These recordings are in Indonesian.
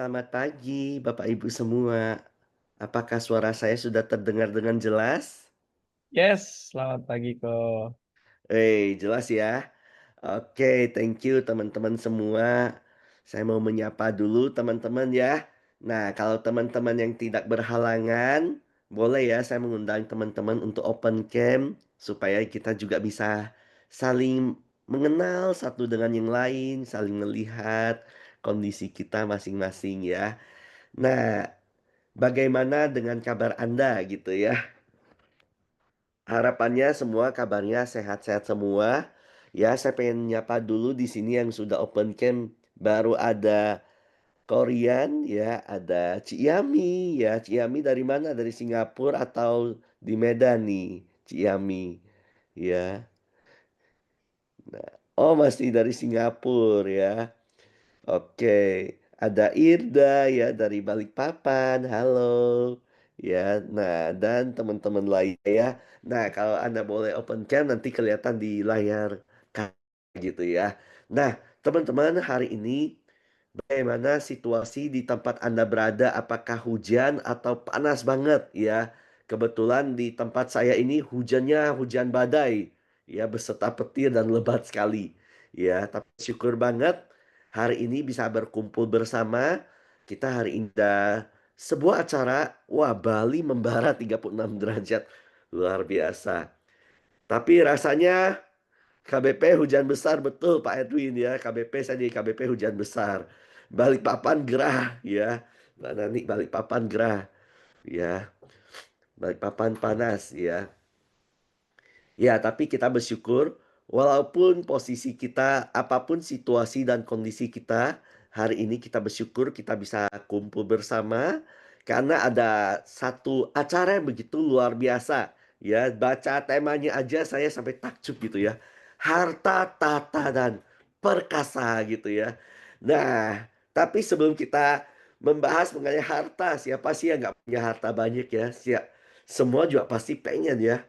selamat pagi Bapak Ibu semua. Apakah suara saya sudah terdengar dengan jelas? Yes, selamat pagi Ko. Jelas ya. Oke, thank you teman-teman semua. Saya mau menyapa dulu teman-teman ya. Nah, kalau teman-teman yang tidak berhalangan, boleh ya saya mengundang teman-teman untuk open cam supaya kita juga bisa saling mengenal satu dengan yang lain, saling melihat kondisi kita masing-masing ya. Nah, bagaimana dengan kabar Anda gitu ya? Harapannya semua kabarnya sehat-sehat semua. Ya, saya pengen nyapa dulu di sini yang sudah open cam. Baru ada Korean ya, ada Ciami ya. Ciami dari mana? Dari Singapura atau di Medan nih, Ciami? Ya. Nah, oh masih dari Singapura ya. Oke, ada Irda ya dari Balikpapan. Halo. Ya, nah dan teman-teman lainnya ya. Nah, kalau Anda boleh open cam nanti kelihatan di layar gitu ya. Nah, teman-teman hari ini bagaimana situasi di tempat Anda berada? Apakah hujan atau panas banget ya? Kebetulan di tempat saya ini hujannya hujan badai ya beserta petir dan lebat sekali. Ya, tapi syukur banget hari ini bisa berkumpul bersama. Kita hari ini ada sebuah acara, wah Bali membara 36 derajat. Luar biasa. Tapi rasanya KBP hujan besar betul Pak Edwin ya. KBP saya di KBP hujan besar. Balikpapan gerah ya. Mbak Nani Balikpapan gerah ya. Balikpapan panas ya. Ya, tapi kita bersyukur walaupun posisi kita, apapun situasi dan kondisi kita, hari ini kita bersyukur kita bisa kumpul bersama karena ada satu acara yang begitu luar biasa. Ya, baca temanya aja saya sampai takjub gitu ya. Harta, tata, dan perkasa gitu ya. Nah, tapi sebelum kita membahas mengenai harta, siapa sih yang nggak punya harta banyak ya? Semua juga pasti pengen ya.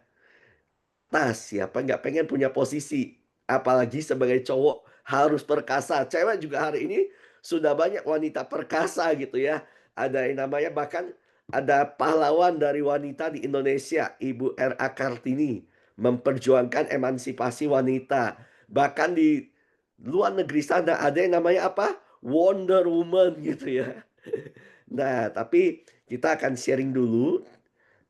Siapa nggak pengen punya posisi, apalagi sebagai cowok harus perkasa. Cewek juga hari ini sudah banyak wanita perkasa gitu ya. Ada yang namanya bahkan ada pahlawan dari wanita di Indonesia, Ibu R.A. Kartini, memperjuangkan emansipasi wanita. Bahkan di luar negeri sana ada yang namanya apa? Wonder Woman gitu ya. Nah, tapi kita akan sharing dulu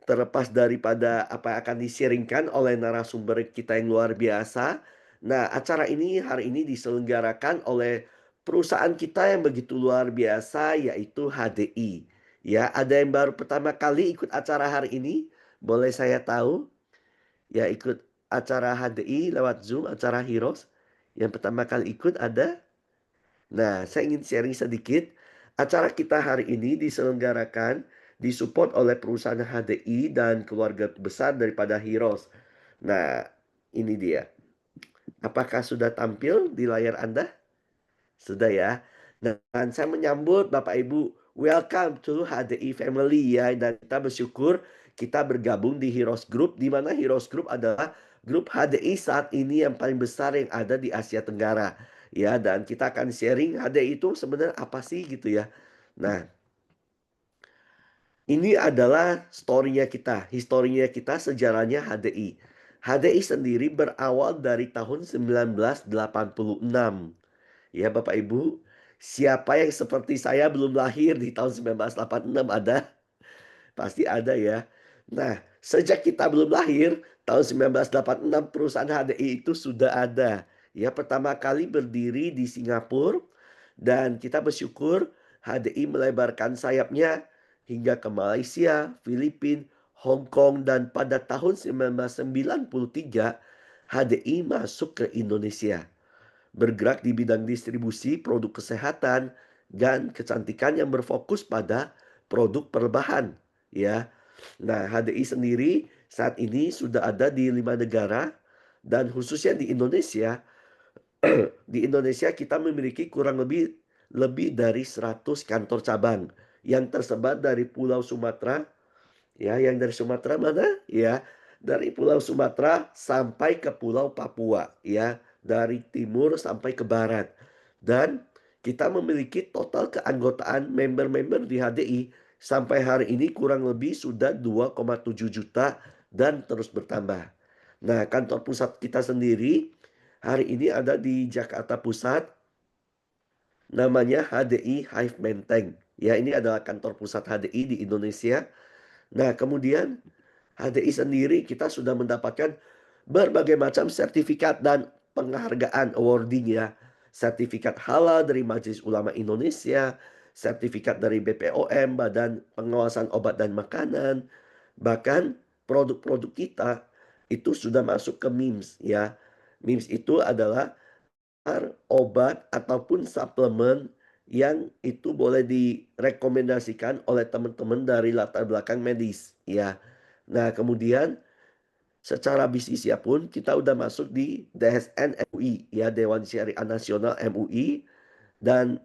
terlepas daripada apa yang akan di-sharing-kan oleh narasumber kita yang luar biasa. Nah, acara ini hari ini diselenggarakan oleh perusahaan kita yang begitu luar biasa yaitu HDI. Ya, ada yang baru pertama kali ikut acara hari ini? Boleh saya tahu? Ya, ikut acara HDI lewat Zoom, acara Heroes. Yang pertama kali ikut ada? Nah, saya ingin sharing sedikit. Acara kita hari ini diselenggarakan, disupport oleh perusahaan HDI dan keluarga besar daripada Heroes. Nah, ini dia. Apakah sudah tampil di layar Anda? Sudah ya. Nah, dan saya menyambut Bapak Ibu, welcome to HDI Family ya. Dan kita bersyukur kita bergabung di Heroes Group, di mana Heroes Group adalah grup HDI saat ini yang paling besar yang ada di Asia Tenggara. Ya, dan kita akan sharing HDI itu sebenarnya apa sih gitu ya. Nah, ini adalah story-nya kita, historinya kita, sejarahnya HDI. HDI sendiri berawal dari tahun 1986. Ya Bapak Ibu, siapa yang seperti saya belum lahir di tahun 1986 ada? Pasti ada ya. Nah, sejak kita belum lahir, tahun 1986 perusahaan HDI itu sudah ada. Ya, pertama kali berdiri di Singapura dan kita bersyukur HDI melebarkan sayapnya hingga ke Malaysia, Filipina, Hong Kong dan pada tahun 1993 HDI masuk ke Indonesia. Bergerak di bidang distribusi produk kesehatan dan kecantikan yang berfokus pada produk perbahan ya. Nah, HDI sendiri saat ini sudah ada di 5 negara dan khususnya di Indonesia. Di Indonesia kita memiliki kurang lebih dari 100 kantor cabang yang tersebar dari Pulau Sumatera ya, yang dari Sumatera mana? Ya, dari Pulau Sumatera sampai ke Pulau Papua ya, dari timur sampai ke barat. Dan kita memiliki total keanggotaan member-member di HDI sampai hari ini kurang lebih sudah 2,7 juta dan terus bertambah. Nah, kantor pusat kita sendiri hari ini ada di Jakarta Pusat, namanya HDI Hive Menteng. Ya, ini adalah kantor pusat HDI di Indonesia. Nah, kemudian HDI sendiri kita sudah mendapatkan berbagai macam sertifikat dan penghargaan awarding ya. Sertifikat halal dari Majelis Ulama Indonesia, sertifikat dari BPOM, Badan Pengawasan Obat dan Makanan, bahkan produk-produk kita itu sudah masuk ke MIMS ya. MIMS itu adalah obat ataupun suplemen yang itu boleh direkomendasikan oleh teman-teman dari latar belakang medis ya. Nah, kemudian secara bisnisnya pun kita udah masuk di DSN MUI ya, Dewan Syariah Nasional MUI, dan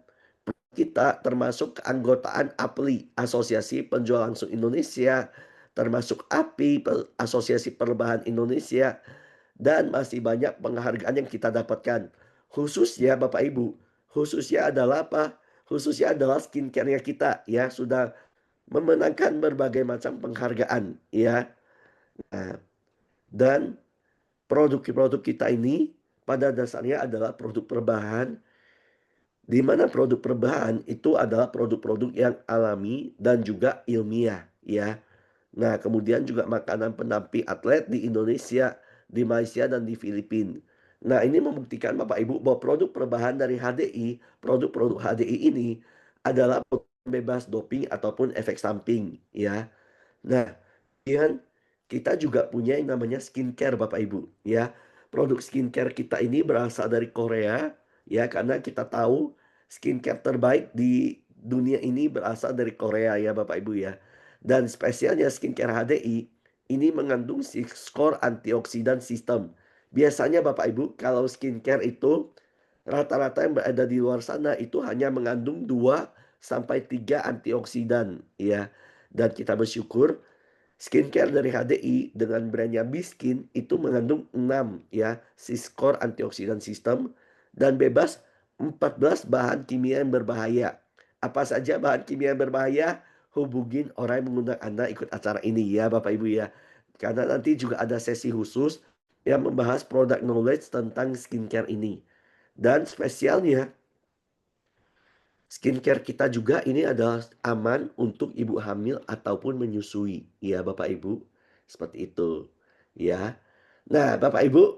kita termasuk keanggotaan APLI, Asosiasi Penjual Langsung Indonesia, termasuk API, Asosiasi Perbahan Indonesia, dan masih banyak penghargaan yang kita dapatkan. Khususnya Bapak Ibu, khususnya adalah apa? Khususnya adalah skincare-nya kita ya, sudah memenangkan berbagai macam penghargaan ya. Nah, dan produk-produk kita ini pada dasarnya adalah produk perbahan, di mana produk perbahan itu adalah produk-produk yang alami dan juga ilmiah ya. Nah, kemudian juga makanan pendamping atlet di Indonesia, di Malaysia, dan di Filipina. Nah, ini membuktikan Bapak Ibu bahwa produk perbahan dari HDI, produk-produk HDI ini adalah bebas doping ataupun efek samping ya. Nah, kemudian kita juga punya yang namanya skincare Bapak Ibu ya. Produk skincare kita ini berasal dari Korea ya, karena kita tahu skincare terbaik di dunia ini berasal dari Korea ya Bapak Ibu ya. Dan spesialnya skincare HDI ini mengandung skor antioksidan sistem. Biasanya Bapak Ibu kalau skincare itu rata-rata yang berada di luar sana itu hanya mengandung 2 sampai 3 antioksidan ya. Dan kita bersyukur skincare dari HDI dengan brandnya Biskin itu mengandung 6 ya, skor antioksidan sistem dan bebas 14 bahan kimia yang berbahaya. Apa saja bahan kimia yang berbahaya? Hubungin orang yang mengundang Anda ikut acara ini ya Bapak Ibu ya. Karena nanti juga ada sesi khusus yang membahas product knowledge tentang skincare ini. Dan spesialnya skincare kita juga ini adalah aman untuk ibu hamil ataupun menyusui. Ya, Bapak Ibu. Seperti itu. Ya. Nah, Bapak Ibu,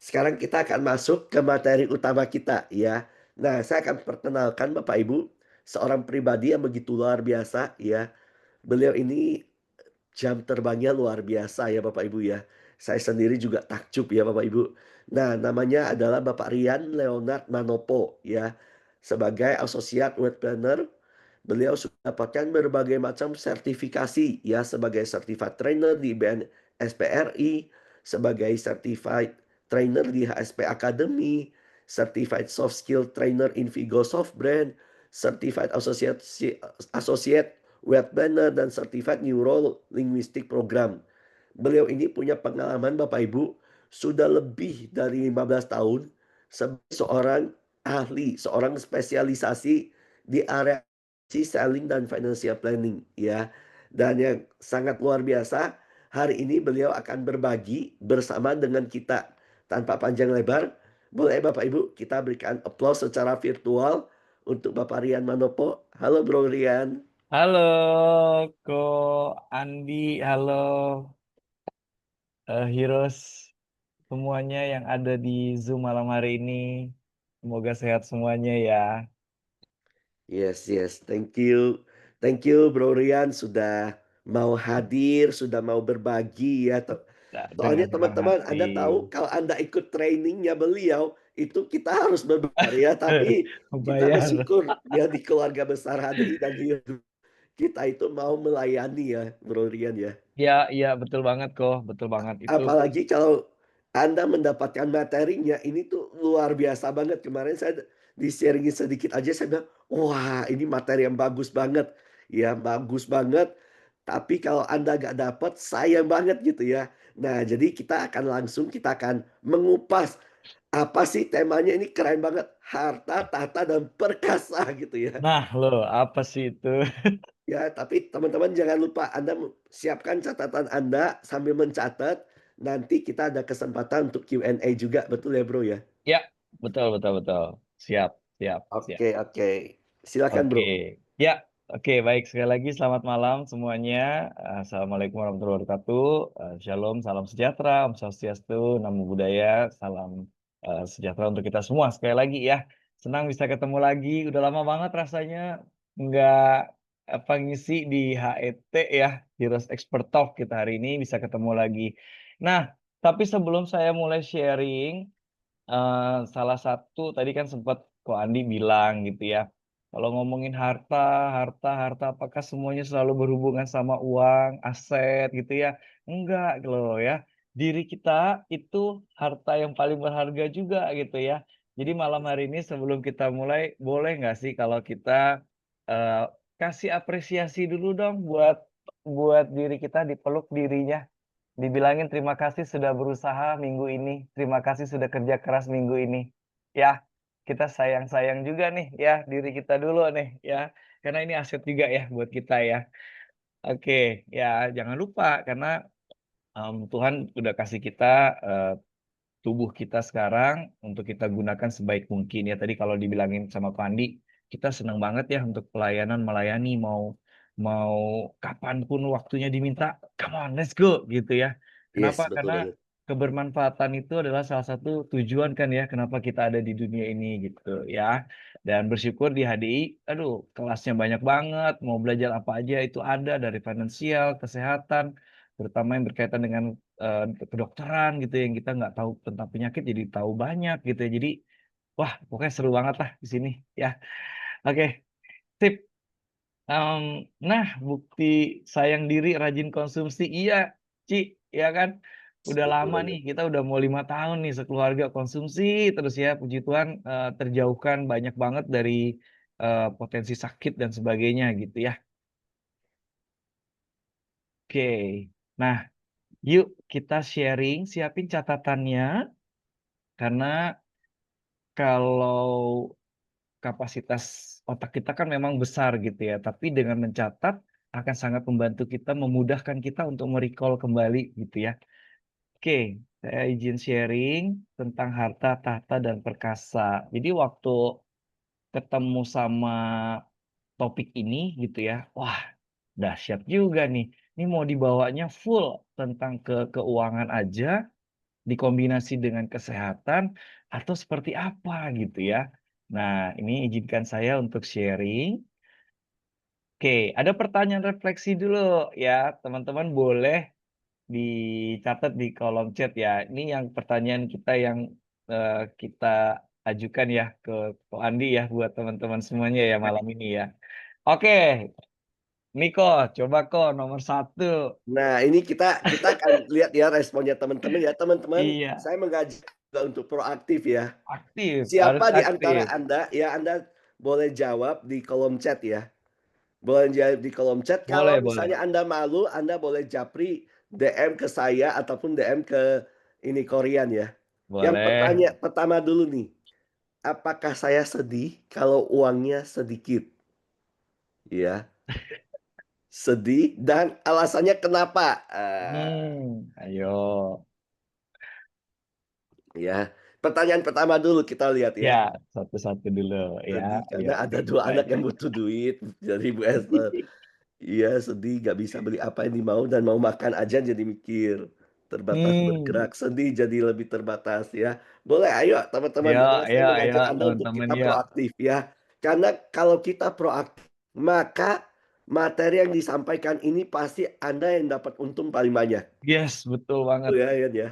sekarang kita akan masuk ke materi utama kita ya. Nah, saya akan perkenalkan Bapak Ibu seorang pribadi yang begitu luar biasa ya. Beliau ini jam terbangnya luar biasa ya Bapak Ibu ya. Saya sendiri juga takjub ya Bapak Ibu. Nah, namanya adalah Bapak Rian Leonard Manopo ya. Sebagai Associate Web Planner, beliau sudah dapatkan berbagai macam sertifikasi ya, sebagai Certified Trainer di BNSPRI, sebagai Certified Trainer di HSP Academy, Certified Soft Skill Trainer in Vigo Soft Brand, Certified Associate Web Planner, dan Certified Neuro Linguistic Program. Beliau ini punya pengalaman Bapak Ibu sudah lebih dari 15 tahun sebagai seorang ahli, seorang spesialisasi di area selling dan financial planning ya. Dan yang sangat luar biasa, hari ini beliau akan berbagi bersama dengan kita. Tanpa panjang lebar, boleh Bapak Ibu kita berikan applause secara virtual untuk Bapak Rian Manopo. Halo Bro Rian. Halo, Ko Andi. Halo, Heroes semuanya yang ada di Zoom malam hari ini. Semoga sehat semuanya ya. Yes, yes. Thank you. Thank you Bro Rian sudah mau hadir, sudah mau berbagi ya. Dengan Soalnya senang teman-teman hati. Anda tahu kalau Anda ikut trainingnya beliau, itu kita harus berbayar ya. Tapi kita Bayar. bersyukur ya di keluarga besar HDI dan hidup kita itu mau melayani ya Bro Rian ya. Ya, iya betul banget kok, betul banget itu. Apalagi kalau Anda mendapatkan materinya, ini tuh luar biasa banget. Kemarin saya di-sharing sedikit aja, saya bilang, wah ini materi yang bagus banget. Ya bagus banget, tapi kalau Anda nggak dapat, sayang banget gitu ya. Nah jadi kita akan mengupas Apa sih temanya ini keren banget, harta, tahta, dan perkasa gitu ya. Nah, loh, apa sih itu? Ya, tapi teman-teman jangan lupa Anda siapkan catatan Anda sambil mencatat, nanti kita ada kesempatan untuk Q&A juga, betul ya, Bro, ya? Ya, betul betul betul. Siap siap siap. Oke oke, silakan, Oke, Bro. ya, oke, baik, sekali lagi selamat malam semuanya. Assalamualaikum warahmatullahi wabarakatuh. Shalom, salam sejahtera, Om Swastiastu, Namo Buddhaya, salam sejahtera untuk kita semua. Sekali lagi ya, senang bisa ketemu lagi. Udah lama banget rasanya nggak ngisi di HET ya, Heroes Expert Talk kita hari ini bisa ketemu lagi. Nah, tapi sebelum saya mulai sharing, salah satu tadi kan sempat Ko Andi bilang gitu ya, kalau ngomongin harta harta harta, apakah semuanya selalu berhubungan sama uang, aset gitu ya? Enggak loh ya. Diri kita itu harta yang paling berharga juga gitu ya. Jadi malam hari ini sebelum kita mulai, boleh nggak sih kalau kita, eee, kasih apresiasi dulu dong buat diri kita, dipeluk dirinya. Dibilangin terima kasih sudah berusaha minggu ini, terima kasih sudah kerja keras minggu ini. Ya, kita sayang-sayang juga nih ya diri kita dulu nih ya, karena ini aset juga ya buat kita ya. Oke, ya jangan lupa karena, Tuhan udah kasih kita, tubuh kita sekarang untuk kita gunakan sebaik mungkin ya. Tadi kalau dibilangin sama Pandi, kita senang banget ya untuk pelayanan, melayani, mau mau kapan pun waktunya diminta, "Come on, let's go!" Gitu ya. Yes, Kenapa? betul Karena banget. kebermanfaatan itu adalah salah satu tujuan kan ya, kenapa kita ada di dunia ini gitu ya. Dan bersyukur di HDI, aduh kelasnya banyak banget, mau belajar apa aja itu ada, dari finansial, kesehatan, terutama yang berkaitan dengan kedokteran gitu yang kita nggak tahu tentang penyakit jadi tahu banyak gitu ya. Jadi, wah pokoknya seru banget lah di sini ya. Oke, sip. Nah bukti sayang diri, rajin konsumsi, iya, Ci, ya kan. Udah Betul lama banget. nih, kita udah mau 5 tahun nih sekeluarga konsumsi terus ya, puji Tuhan, terjauhkan banyak banget dari, potensi sakit dan sebagainya gitu ya. Oke, nah yuk kita sharing, siapin catatannya, karena kalau kapasitas otak kita kan memang besar gitu ya, tapi dengan mencatat akan sangat membantu kita, memudahkan kita untuk me-recall kembali gitu ya. Oke, saya izin sharing tentang harta, tahta, dan perkasa. Jadi waktu ketemu sama topik ini gitu ya, wah dahsyat juga nih. Ini mau dibawanya full tentang keuangan aja, dikombinasi dengan kesehatan, atau seperti apa gitu ya. Nah, ini izinkan saya untuk sharing. Oke, ada pertanyaan refleksi dulu ya, teman-teman boleh dicatat di kolom chat ya. Ini yang pertanyaan kita yang, kita ajukan ya ke Ko Andi ya, buat teman-teman semuanya ya malam ini ya. Oke, Niko, coba Ko nomor satu. Nah, ini kita kita akan lihat ya responnya teman-teman ya. Teman-teman, Iya, saya mengajak juga untuk proaktif ya. aktif, harus Siapa di antara aktif. Anda, ya Anda boleh jawab di kolom chat ya. Boleh jawab di kolom chat. Kalau Boleh boleh, misalnya Anda malu, Anda boleh japri DM ke saya ataupun DM ke ini Korean ya. Yang boleh. pertama dulu nih, apakah saya sedih kalau uangnya sedikit? Ya, sedih dan alasannya kenapa? Ayo. Ya. Pertanyaan pertama dulu kita lihat ya. Ya, satu-satu dulu ya, Sedih ayo. karena ada 2 anak Baik. yang butuh duit dari Bu Esther. Iya, sedih nggak bisa beli apa yang dimau dan mau makan aja jadi mikir. Terbatas Hmm, bergerak, sedih jadi lebih terbatas ya. Boleh, ayo teman-teman, ya boleh saya ya ya mengajak Anda untuk teman-teman kita ya. proaktif ya. Karena kalau kita proaktif, maka materi yang disampaikan ini pasti Anda yang dapat untung paling banyak. Yes, betul banget. Betul ya, Ian, ya?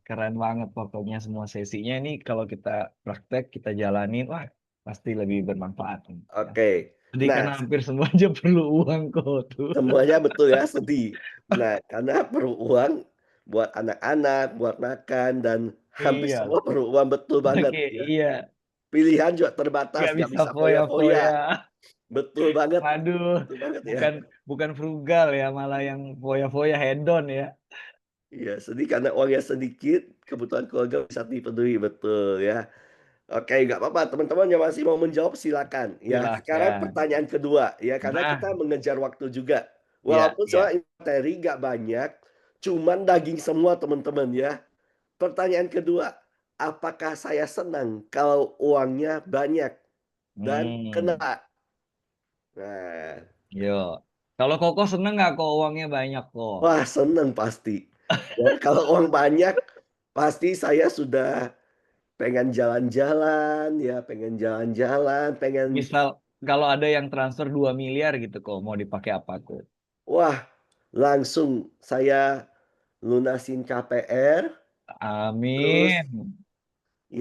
Keren banget pokoknya semua sesinya ini kalau kita praktek, kita jalanin, wah pasti lebih bermanfaat nih ya. Oke. Jadi karena Nah, hampir semua aja perlu uang kok tuh. semuanya betul ya, sedih. Nah, karena perlu uang buat anak-anak, buat makan, dan hampir Iya, semua perlu uang, betul banget oke, ya. iya, Pilihan juga terbatas, nggak nggak bisa bisa foya-foya. foya-foya. Waduh, Betul banget ya. bukan bukan frugal ya, malah yang foya-foya hedon ya. Iya, sedih karena uangnya sedikit, kebutuhan keluarga bisa dipenuhi, betul ya. Oke, nggak apa-apa teman-teman yang masih mau menjawab silakan ya. Sekarang Silakan. pertanyaan kedua ya, karena Nah, kita mengejar waktu juga. iya Walaupun iya. soal materi nggak banyak, cuman daging semua teman-teman ya. Pertanyaan kedua, apakah saya senang kalau uangnya banyak dan Hmm, kena? Nah, yo. Kalau Koko seneng nggak kok uangnya banyak kok? wah seneng pasti. Ya, kalau uang banyak, pasti saya sudah pengen jalan-jalan ya, pengen jalan-jalan, pengen Misal kalau ada yang transfer 2 miliar gitu kok, mau dipakai apa kok? wah langsung saya lunasin KPR, terus Amin.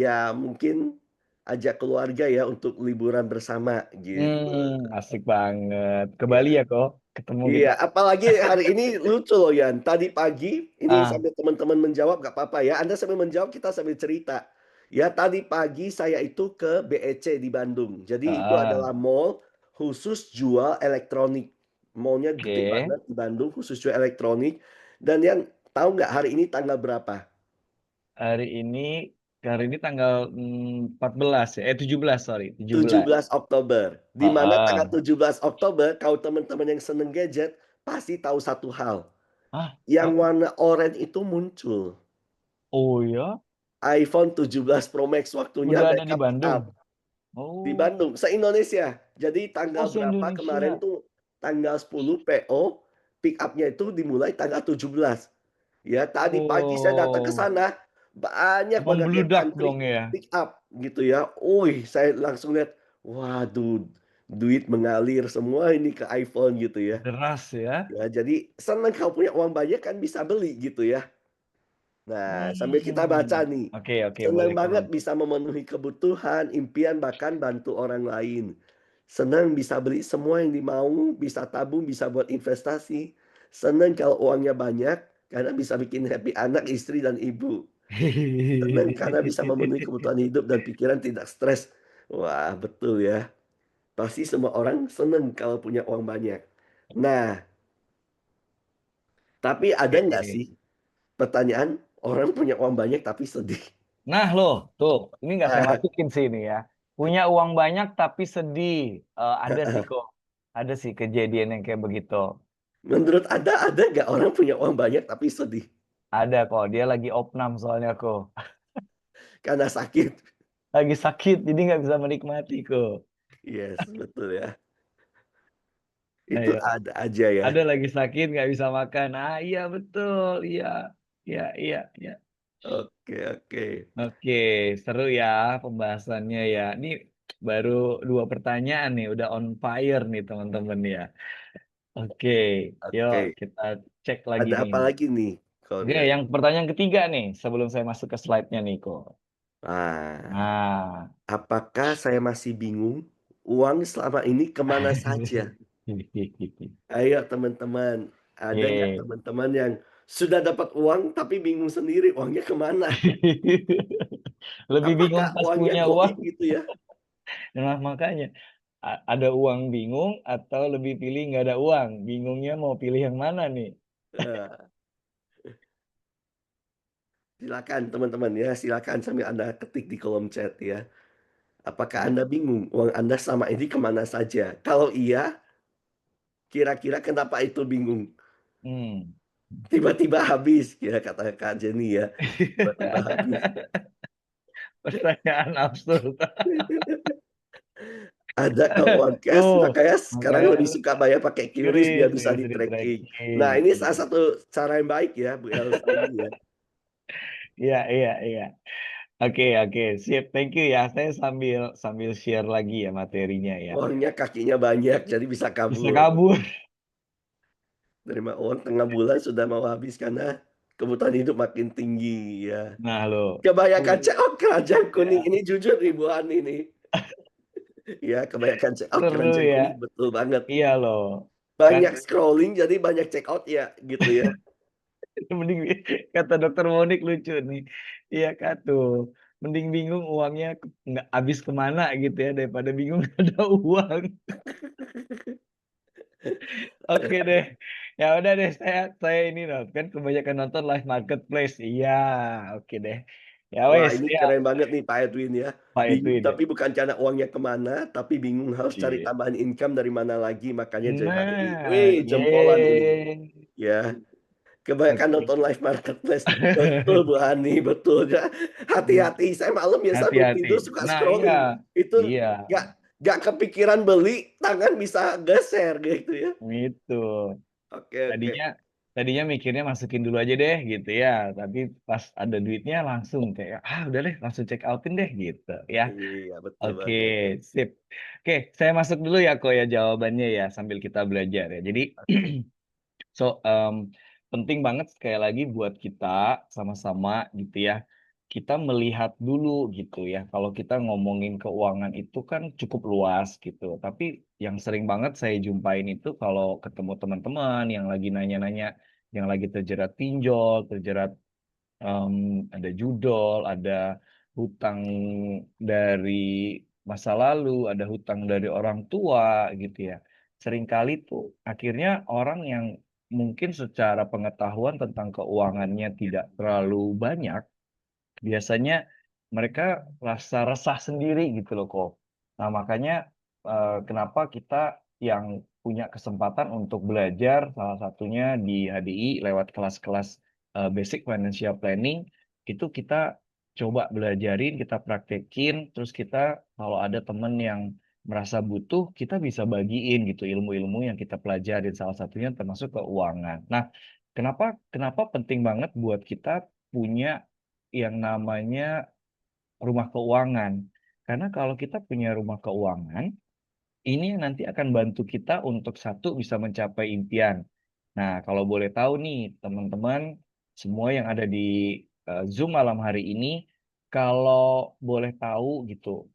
ya mungkin ajak keluarga ya untuk liburan bersama gitu. Asik banget. Ke Bali Ya. ya kok, ketemu kita. Iya, apalagi hari ini lucu loh Yan, tadi pagi ini Ah, sambil teman-teman menjawab gak apa-apa ya, Anda sambil menjawab kita sambil cerita. Ya tadi pagi saya itu ke BEC di Bandung, jadi itu heeh, adalah mall khusus jual elektronik. Mallnya gede oke. banget di Bandung khusus jual elektronik. Dan Yan tahu nggak hari ini tanggal berapa? Hari ini hari ini tanggal, 14 ya, 17 sorry, 17. 17 Oktober. Di mana Heeh. tanggal 17 Oktober kalau teman-teman yang seneng gadget pasti tahu satu hal, Ah, yang apa? warna oranye itu muncul. Oh ya? iPhone 17 Pro Max waktunya Udah ada di mereka pick Bandung? up di Oh. Bandung, se-Indonesia. Jadi Oh, tanggal berapa kemarin se-Indonesia? tuh, tanggal 10 PO, pick up-nya itu dimulai tanggal 17. Ya, tadi pagi saya datang ke Oh, sana, banyak banget yang membludak dong antri ya? pick up gitu ya. Wih, saya langsung lihat, waduh, duit mengalir semua ini ke iPhone gitu ya. Deras ya? Ya, jadi senang kalau punya uang banyak kan bisa beli gitu ya. Nah, sambil kita baca nih, Oke oke, senang boleh banget komen. bisa memenuhi kebutuhan, impian, bahkan bantu orang lain. Senang bisa beli semua yang dimau, bisa tabung, bisa buat investasi. Senang kalau uangnya banyak, karena bisa bikin happy anak, istri, dan ibu. Senang karena bisa memenuhi kebutuhan hidup dan pikiran tidak stres. Wah, betul ya. Pasti semua orang senang kalau punya uang banyak. Nah, tapi ada nggak Oke. sih pertanyaan orang punya uang banyak tapi sedih? Nah loh, tuh, ini nggak saya masukin sih ini ya. Punya uang banyak tapi sedih. Ada sih kok, ada sih kejadian yang kayak begitu. Menurut Anda ada nggak orang punya uang banyak tapi sedih Ada kok, dia lagi opnam soalnya kok. karena sakit? Lagi sakit, jadi nggak bisa menikmati kok. Yes, betul ya. Itu Ayo, ada aja ya. ada lagi sakit nggak bisa makan. Ah iya betul, iya, iya, iya, iya. Oke, oke. Oke, seru ya pembahasannya ya. Ini baru 2 pertanyaan nih, udah on fire nih teman-teman ya. Oke, yuk Oke. kita cek lagi Ada nih. apa lagi nih, Oke, Korea? yang pertanyaan ketiga nih, sebelum saya masuk ke slide-nya nih, kok. Ah, Nah. apakah saya masih bingung uang selama ini kemana saja? Ayo teman-teman, ada nggak Oke. teman-teman yang sudah dapat uang tapi bingung sendiri uangnya kemana? Lebih bingung Apakah pas uangnya punya goib uang. gitu ya? Nah, makanya ada uang bingung atau lebih pilih nggak ada uang. Bingungnya mau pilih yang mana nih? Eh, Silakan teman-teman ya, silakan sambil Anda ketik di kolom chat ya. Apakah Anda bingung uang Anda selama ini kemana saja? Kalau iya, kira-kira kenapa itu bingung? Hmm. Tiba-tiba habis, ya kata Kak Jenny ya. Tiba-tiba habis. Pertanyaan absurd. Ada kalau uang cash, Tuh, makanya sekarang makanya lebih suka bayar pakai QRIS biar bisa bisa di-tracking. di-tracking. Nah, ini salah satu cara yang baik ya, Bu Elsa ini ya. Iya, iya, iya. Oke, oke, sip. Thank you ya. Saya sambil sambil share lagi ya materinya ya. Uangnya kakinya banyak, jadi bisa Bisa kabur. kabur. Terima uang tengah bulan sudah mau habis karena kebutuhan hidup makin tinggi ya. Nah, lo. Kebanyakan cek, oh keranjang kuning Ya, ini jujur ribuan ini. Ya, kebanyakan check out seru keranjang ya. kuning betul banget. Iya loh. Kan Banyak scrolling jadi banyak check out ya gitu ya. mending kata dokter Monik lucu nih. Iya kan tuh. Mending bingung uangnya nggak habis kemana gitu ya daripada bingung nggak ada uang. Oke deh. Ya udah deh, saya ini loh, kan kebanyakan nonton live marketplace. Iya, oke deh. Ya Wah, wes, ini ya, keren banget nih Pak Edwin ya. Pak Bingung Edwin ya. tapi bukan cara uangnya kemana, tapi bingung harus cari Iya. tambahan income dari mana lagi, makanya jadi HDI. Nah, Wih, jempolan ini, yeay. ya. Kebanyakan Oke, nonton live marketplace. Betul Bu Hani, betul ya. Hati-hati, saya malam ya sebelum hati-hati. tidur suka Nah, iya, scrolling. Itu iya, nggak nggak kepikiran beli, tangan bisa geser gitu ya. gitu. Oke oke. Tadinya tadinya mikirnya masukin dulu aja deh gitu ya, tapi pas ada duitnya langsung kayak, "Ah, udah deh langsung check out-in deh," gitu ya. Iya, betul Oke, banget. sip. Oke, saya masuk dulu ya, Ko, ya jawabannya ya sambil kita belajar ya. Jadi Oke. So, penting banget sekali lagi buat kita sama-sama gitu ya, kita melihat dulu gitu ya, kalau kita ngomongin keuangan itu kan cukup luas gitu, tapi yang sering banget saya jumpain itu kalau ketemu teman-teman yang lagi nanya-nanya, yang lagi terjerat pinjol, terjerat ada judol, ada hutang dari masa lalu, ada hutang dari orang tua gitu ya. Seringkali tuh akhirnya orang yang mungkin secara pengetahuan tentang keuangannya tidak terlalu banyak, biasanya mereka rasa resah sendiri gitu loh, kok. Nah, makanya, kenapa kita yang punya kesempatan untuk belajar salah satunya di HDI lewat kelas-kelas, Basic Financial Planning, itu kita coba belajarin, kita praktekin, terus kita kalau ada temen yang merasa butuh, kita bisa bagiin gitu ilmu-ilmu yang kita pelajarin, salah satunya termasuk keuangan. Nah, kenapa kenapa penting banget buat kita punya yang namanya rumah keuangan. Karena kalau kita punya rumah keuangan, ini yang nanti akan bantu kita untuk satu bisa mencapai impian. Nah, kalau boleh tahu nih teman-teman semua yang ada di, Zoom malam hari ini, kalau boleh tahu gitu,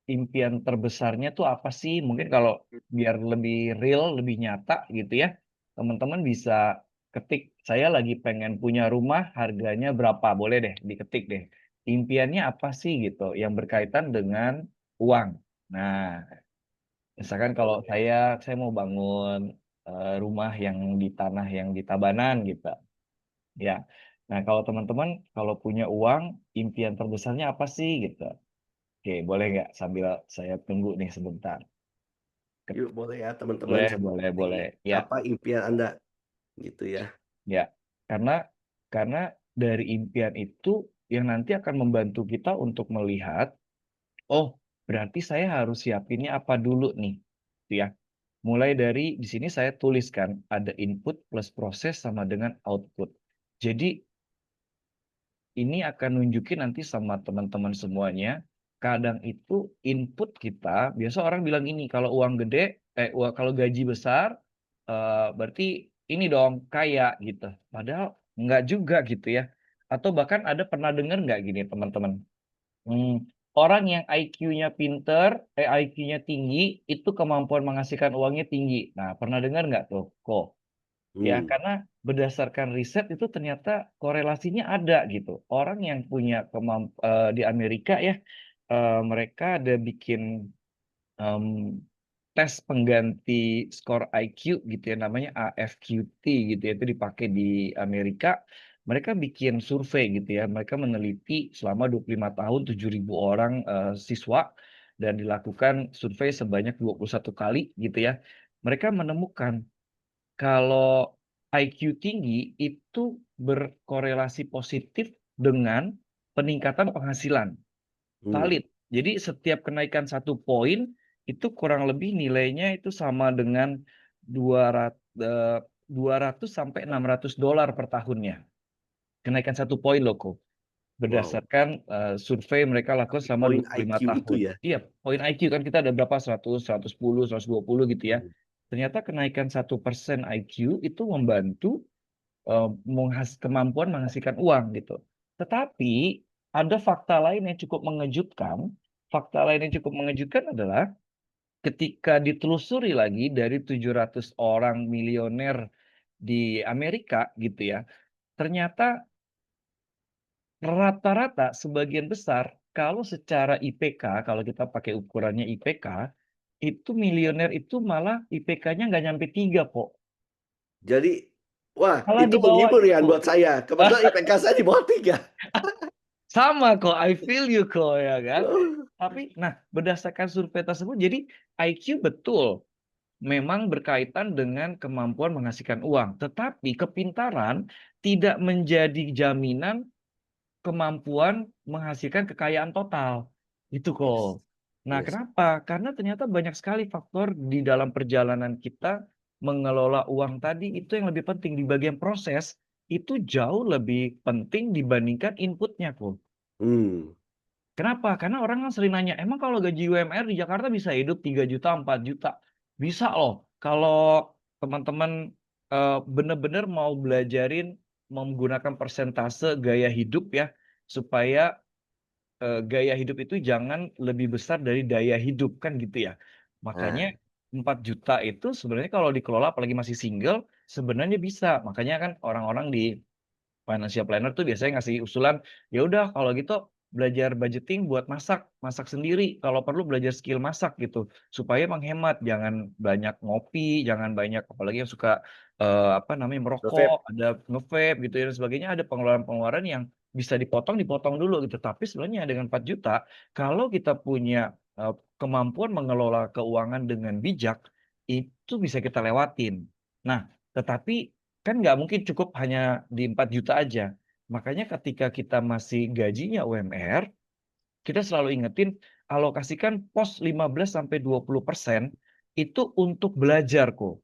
impian terbesarnya tuh apa sih? Mungkin kalau biar lebih real, lebih nyata gitu ya, teman-teman bisa ketik, "Saya lagi pengen punya rumah, harganya berapa?" Boleh deh, diketik deh. Impiannya apa sih gitu, yang berkaitan dengan uang. Nah, misalkan kalau Boleh. saya mau bangun, rumah yang di tanah yang di Tabanan gitu, ya. Nah, kalau teman-teman kalau punya uang, impian terbesarnya apa sih gitu? Oke, boleh nggak sambil saya tunggu nih sebentar? Yuk boleh ya teman-teman Boleh, boleh, seperti boleh. Ya, apa impian Anda gitu ya. ya. Karena dari impian itu yang nanti akan membantu kita untuk melihat, "Oh, berarti saya harus siapinnya apa dulu nih?" Gitu ya. Mulai dari di sini saya tuliskan, ada input plus proses sama dengan output. Jadi ini akan nunjukin nanti sama teman-teman semuanya, kadang itu input kita biasa orang bilang ini kalau uang gede kalau gaji besar, berarti ini dong kaya gitu, padahal enggak juga gitu ya. Atau bahkan ada pernah dengar nggak gini teman-teman, orang yang IQ-nya pinter, IQ-nya tinggi, itu kemampuan menghasilkan uangnya tinggi. Nah, pernah dengar nggak tuh? Kok? Ya, Hmm. karena berdasarkan riset itu ternyata korelasinya ada gitu. Orang yang punya di Amerika ya, mereka ada bikin, mmm, tes pengganti skor IQ gitu ya, namanya AFQT gitu ya, itu dipakai di Amerika. Mereka bikin survei gitu ya, mereka meneliti selama 25 tahun 7.000 orang, siswa dan dilakukan survei sebanyak 21 kali gitu ya. Mereka menemukan kalau IQ tinggi itu berkorelasi positif dengan peningkatan penghasilan, Hmm. valid. Jadi setiap kenaikan 1 poin itu kurang lebih nilainya itu sama dengan 200 sampai $600 per tahunnya. Kenaikan 1 poin loh, Ko. Wow. Berdasarkan, survei mereka lakukan Tapi selama poin 25 IQ itu tahun. ya? Iya, poin IQ kan kita ada berapa 100, 110, 120 gitu ya. Mhm. Ternyata kenaikan 1% IQ itu membantu, kemampuan menghasilkan uang gitu. Tetapi ada fakta lain yang cukup mengejutkan. Fakta lain yang cukup mengejutkan adalah ketika ditelusuri lagi dari 700 orang milioner di Amerika gitu ya, ternyata rata-rata sebagian besar kalau secara IPK, kalau kita pakai ukurannya IPK, itu milioner itu malah IPK-nya nggak nyampe 3 kok. Jadi, wah Malah itu dibawa menghibur ya itu. buat saya, kebetulan IPK saya di bawah 3. Sama kok, I feel you kok, ya kan. Tapi nah, berdasarkan survei tersebut jadi IQ betul, memang berkaitan dengan kemampuan menghasilkan uang, tetapi kepintaran tidak menjadi jaminan kemampuan menghasilkan kekayaan total, gitu Yes, kok. Nah, yes. kenapa? Karena ternyata banyak sekali faktor di dalam perjalanan kita mengelola uang tadi itu yang lebih penting di bagian proses, itu jauh lebih penting dibandingkan inputnya kok. Mmm, Kenapa? Karena orang kan sering nanya, "Emang kalau gaji UMR di Jakarta bisa hidup 3 juta 4 juta?" Bisa loh, kalau teman-teman, bener-bener mau belajarin menggunakan persentase gaya hidup ya, supaya, gaya hidup itu jangan lebih besar dari daya hidup, kan gitu ya. nah, Makanya 4 juta itu sebenarnya kalau dikelola apalagi masih single, sebenarnya bisa. Makanya kan orang-orang di financial planner tuh biasanya ngasih usulan, "Ya udah kalau gitu belajar budgeting buat masak, masak sendiri, kalau perlu belajar skill masak," gitu. Supaya menghemat, jangan banyak ngopi, jangan banyak apalagi yang suka, apa namanya, nge-vape. merokok, ada nge-vape gitu ya dan sebagainya, ada pengeluaran-pengeluaran yang bisa dipotong, dipotong dulu gitu. Tapi sebenarnya dengan 4 juta kalau kita punya, kemampuan mengelola keuangan dengan bijak, itu bisa kita lewatin. Nah, tetapi kan nggak mungkin cukup hanya di 4 juta aja. Makanya ketika kita masih gajinya UMR, kita selalu ingetin alokasikan pos 15 sampai 20% itu untuk belajar kok.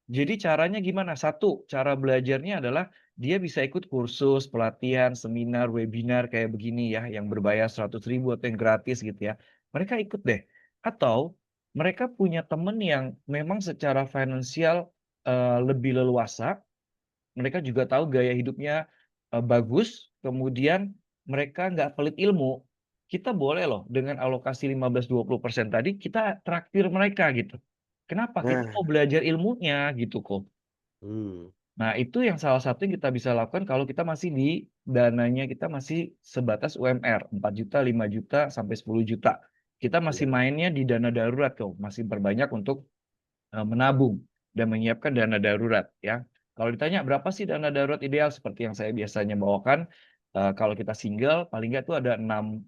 Jadi caranya gimana? Satu, cara belajarnya adalah dia bisa ikut kursus, pelatihan, seminar, webinar kayak begini ya, yang berbayar 100 ribu atau yang gratis gitu ya. Mereka ikut deh. Atau mereka punya temen yang memang secara finansial, lebih leluasa, mereka juga tahu gaya hidupnya, bagus, kemudian mereka nggak pelit ilmu. Kita boleh loh dengan alokasi 15-20% tadi, kita traktir mereka gitu. Kenapa? Kita Nah, mau belajar ilmunya gitu kok. mmm, Nah, itu yang salah satu yang kita bisa lakukan kalau kita masih di dananya kita masih sebatas UMR, 4 juta, 5 juta, sampai 10 juta. Kita iya, masih mainnya di dana darurat tuh, masih perbanyak untuk menabung dan menyiapkan dana darurat ya. Kalau ditanya berapa sih dana darurat ideal seperti yang saya biasanya bawakan, kalau kita single paling nggak tuh ada 6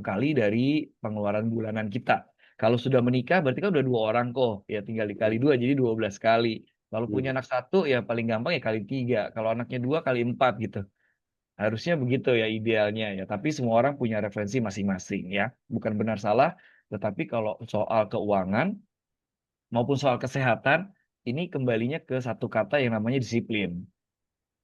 kali dari pengeluaran bulanan kita. Kalau sudah menikah berarti kan udah 2 orang kok, ya tinggal mhm, dikali 2 jadi 12 kali. Kalau punya mhm. anak satu ya paling gampang ya kali 3 kalau anaknya 2 kali 4 gitu. Harusnya begitu ya idealnya ya, tapi semua orang punya referensi masing-masing ya, bukan benar salah, tetapi kalau soal keuangan maupun soal kesehatan, ini kembalinya ke satu kata yang namanya disiplin,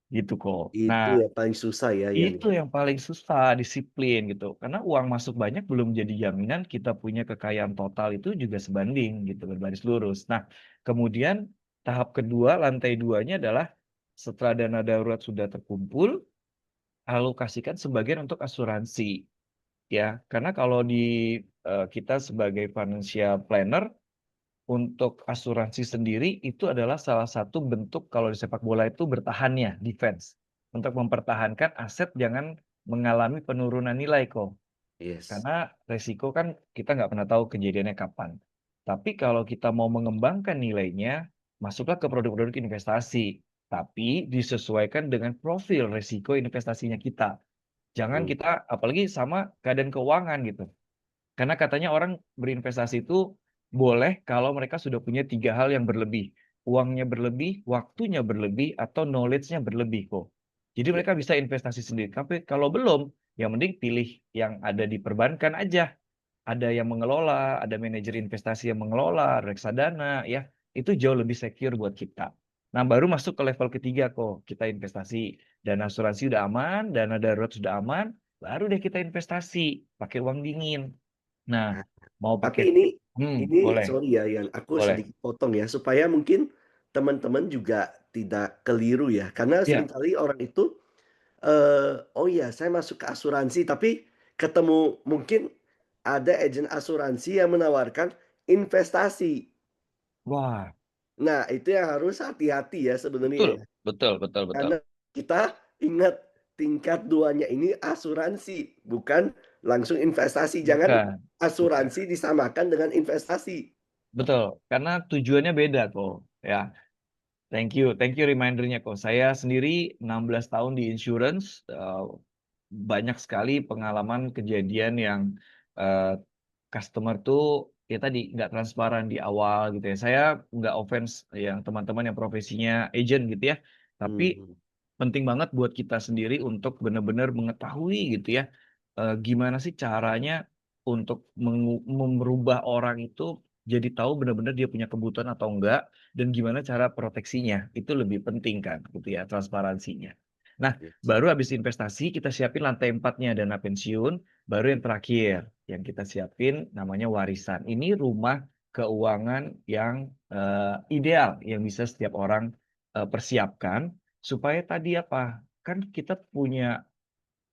gitu kok. Itu Nah, yang paling susah ya, Yan, itu ya? yang paling susah, disiplin gitu. Karena uang masuk banyak belum jadi jaminan kita punya kekayaan total itu juga sebanding gitu, berbaris lurus. Nah, kemudian tahap kedua, lantai duanya adalah setelah dana darurat sudah terkumpul, alokasikan sebagian untuk asuransi, ya. Karena kalau di, kita sebagai financial planner untuk asuransi sendiri itu adalah salah satu bentuk kalau di sepak bola itu bertahannya, defense. Untuk mempertahankan aset jangan mengalami penurunan nilai kok. Yes. Karena resiko kan kita nggak pernah tahu kejadiannya kapan. Tapi kalau kita mau mengembangkan nilainya, masuklah ke produk-produk investasi. Tapi disesuaikan dengan profil resiko investasinya kita. Jangan Mmm, kita apalagi sama keadaan keuangan gitu. Karena katanya orang berinvestasi itu boleh kalau mereka sudah punya 3 hal yang berlebih. Uangnya berlebih, waktunya berlebih, atau knowledge-nya berlebih kok. Jadi iya, mereka bisa investasi sendiri. Tapi kalau belum, yang mending pilih yang ada di perbankan aja. Ada yang mengelola, ada manajer investasi yang mengelola, reksadana, ya. Itu jauh lebih secure buat kita. Nah, baru masuk ke level ketiga kok, kita investasi. Dana asuransi udah aman, dana darurat sudah aman, baru deh kita investasi, pakai uang dingin. Nah, nah, mau tapi pakai ini boleh sorry ya, Yan, aku boleh. sedikit potong ya, supaya mungkin teman-teman juga tidak keliru ya, karena Iya. seringkali orang itu, "Oh iya, saya masuk ke asuransi," tapi ketemu mungkin ada agen asuransi yang menawarkan investasi. Wah, Nah, itu yang harus hati-hati ya sebenarnya betul ya. betul betul betul. Karena kita ingat tingkat 2-nya ini asuransi, bukan langsung investasi. Jangan Bukan bukan. asuransi disamakan dengan investasi. Betul, karena tujuannya beda kok, ya. Thank you reminder-nya kok. Saya sendiri 16 tahun di insurance, banyak sekali pengalaman kejadian yang, eee, customer tuh ya tadi, nggak transparan di awal gitu ya. Saya nggak offense yang teman-teman yang profesinya agent gitu ya, tapi Mhm, penting banget buat kita sendiri untuk benar-benar mengetahui gitu ya, gimana sih caranya untuk merubah orang itu jadi tahu benar-benar dia punya kebutuhan atau enggak, dan gimana cara proteksinya, itu lebih penting kan gitu ya, transparansinya. Nah, yes. baru habis investasi kita siapin lantai 4-nya dana pensiun, baru yang terakhir yang kita siapin namanya warisan. Ini rumah keuangan yang, ideal yang bisa setiap orang, persiapkan supaya tadi apa, kan kita punya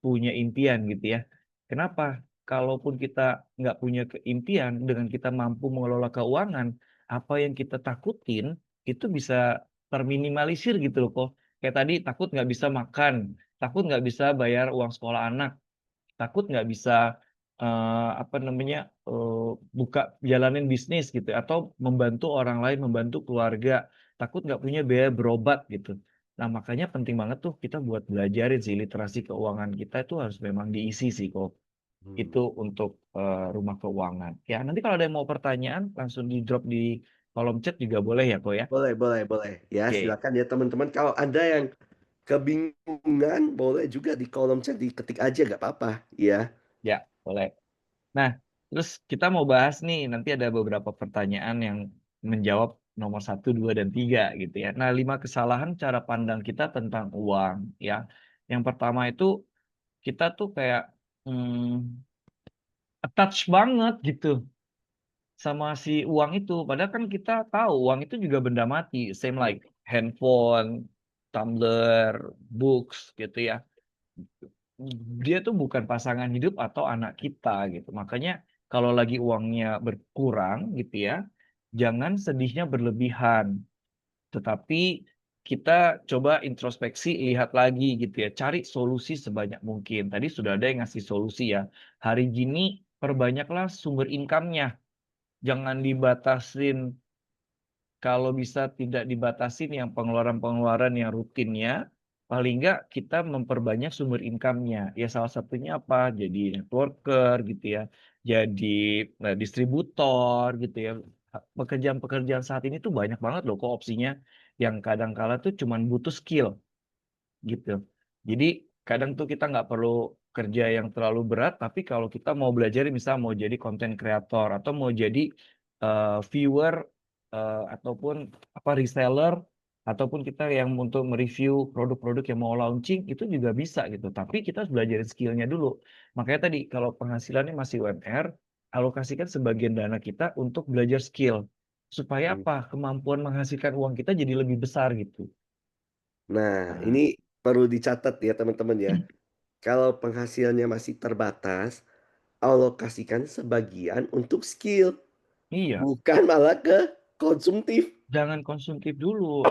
punya impian gitu ya. Kenapa? Kalaupun kita nggak punya impian, dengan kita mampu mengelola keuangan, apa yang kita takutin itu bisa terminimalisir gitu loh kok. Kayak tadi takut nggak bisa makan, takut nggak bisa bayar uang sekolah anak, takut nggak bisa, apa namanya, buka jalanin bisnis gitu ya, atau membantu orang lain, membantu keluarga, takut nggak punya biaya berobat gitu. Nah, makanya penting banget tuh kita buat belajarin sih literasi keuangan kita itu harus memang diisi sih kok, Mmm, itu untuk, rumah keuangan. Ya nanti kalau ada yang mau pertanyaan langsung di-drop di kolom chat juga boleh ya kok ya? boleh boleh boleh. Ya Oke, silakan ya teman-teman kalau ada yang kebingungan boleh juga di kolom chat diketik aja nggak apa-apa, ya. ya boleh. Nah, terus kita mau bahas nih, nanti ada beberapa pertanyaan yang menjawab nomor satu, 2, dan 3 gitu ya. Nah, 5 kesalahan cara pandang kita tentang uang ya. Yang pertama itu kita tuh kayak, attach banget gitu sama si uang itu. Padahal kan kita tahu uang itu juga benda mati, same like handphone, tumbler, books gitu ya. Dia tuh bukan pasangan hidup atau anak kita gitu. Makanya kalau lagi uangnya berkurang gitu ya, jangan sedihnya berlebihan, tetapi kita coba introspeksi, lihat lagi gitu ya, cari solusi sebanyak mungkin. Tadi sudah ada yang ngasih solusi ya, hari gini perbanyaklah sumber income-nya, jangan dibatasin kalau bisa tidak dibatasin yang pengeluaran-pengeluaran yang rutinnya, paling nggak kita memperbanyak sumber income-nya. Ya salah satunya apa, jadi networker gitu ya, jadi, distributor gitu ya. Pekerjaan-pekerjaan saat ini tuh banyak banget loh kok opsinya, yang kadang kala tuh cuman butuh skill. Gitu. Jadi kadang tuh kita nggak perlu kerja yang terlalu berat, tapi kalau kita mau belajar misal mau jadi konten kreator atau mau jadi, viewer, ataupun apa, reseller, ataupun kita yang untuk mereview produk-produk yang mau launching, itu juga bisa gitu. Tapi kita harus belajarin skill-nya dulu. Makanya tadi kalau penghasilannya masih UMR, alokasikan sebagian dana kita untuk belajar skill. Supaya Mmm. apa? Kemampuan menghasilkan uang kita jadi lebih besar gitu. Nah, Nah, ini perlu dicatat ya teman-teman ya, kalau penghasilannya masih terbatas, alokasikan sebagian untuk skill, iya. bukan malah ke konsumtif. Jangan konsumtif dulu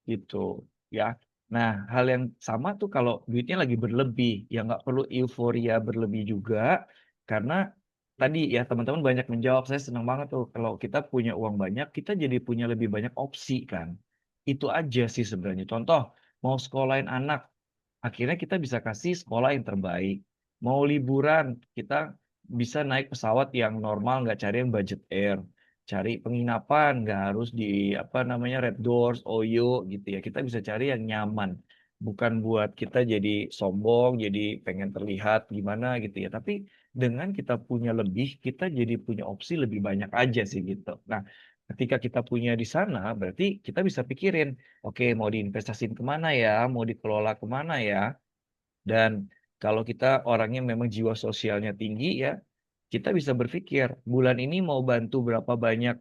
gitu, ya. Nah, hal yang sama tuh kalau duitnya lagi berlebih, ya nggak perlu euforia berlebih juga, karena tadi ya teman-teman banyak menjawab, saya senang banget tuh kalau kita punya uang banyak, kita jadi punya lebih banyak opsi kan. Itu aja sih sebenarnya. Contoh, mau sekolahin anak, akhirnya kita bisa kasih sekolah yang terbaik. Mau liburan, kita bisa naik pesawat yang normal, nggak cari yang budget air. Cari penginapan, nggak harus di, apa namanya, Red Doors, OYO, gitu ya. Kita bisa cari yang nyaman. Bukan buat kita jadi sombong, jadi pengen terlihat gimana gitu ya. Tapi dengan kita punya lebih, kita jadi punya opsi lebih banyak aja sih gitu. Nah, ketika kita punya di sana, berarti kita bisa pikirin, oke mau diinvestasiin kemana ya, mau dikelola kemana ya. Dan kalau kita orangnya memang jiwa sosialnya tinggi ya, kita bisa berpikir, bulan ini mau bantu berapa banyak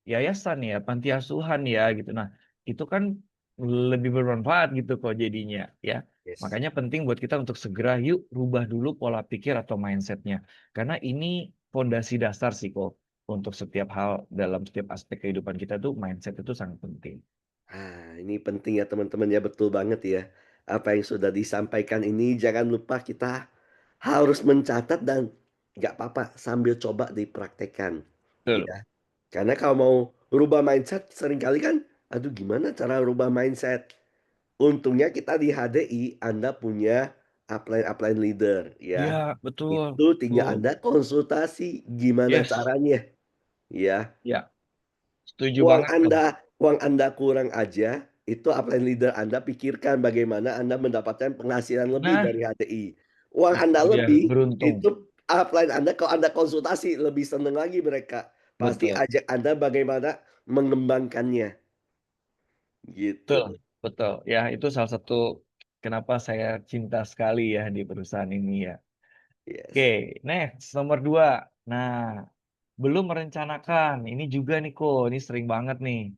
yayasan ya, panti asuhan ya gitu. Nah, itu kan lebih bermanfaat gitu kok jadinya ya. Yes. Makanya penting buat kita untuk segera yuk rubah dulu pola pikir atau mindsetnya. Karena ini fondasi dasar sih kok untuk setiap hal dalam setiap aspek kehidupan kita tuh mindset itu sangat penting. Ah, ini penting ya teman-teman ya, betul banget ya. Apa yang sudah disampaikan ini jangan lupa kita harus mencatat dan nggak apa-apa sambil coba dipraktekkan, Betul. ya. Karena kalau mau rubah mindset seringkali kan Aduh gimana cara rubah mindset? Untungnya kita di HDI Anda punya upline-upline leader Iya, ya. betul Itu tinggal betul. Anda konsultasi, gimana Yes, caranya ya. iya, setuju Uang banget, Kak. Anda uang Anda kurang aja, itu upline leader Anda pikirkan bagaimana Anda mendapatkan penghasilan lebih Nah, dari HDI. Uang itu Anda dia, lebih, beruntung. itu upline Anda kalau Anda konsultasi lebih senang lagi mereka. Pasti Betul ajak Anda bagaimana mengembangkannya, betul gitu. betul. Ya, itu salah satu kenapa saya cinta sekali ya di perusahaan ini ya. Oke, Yes. next nomor 2. Nah, belum merencanakan, ini juga nih kok, ini sering banget nih.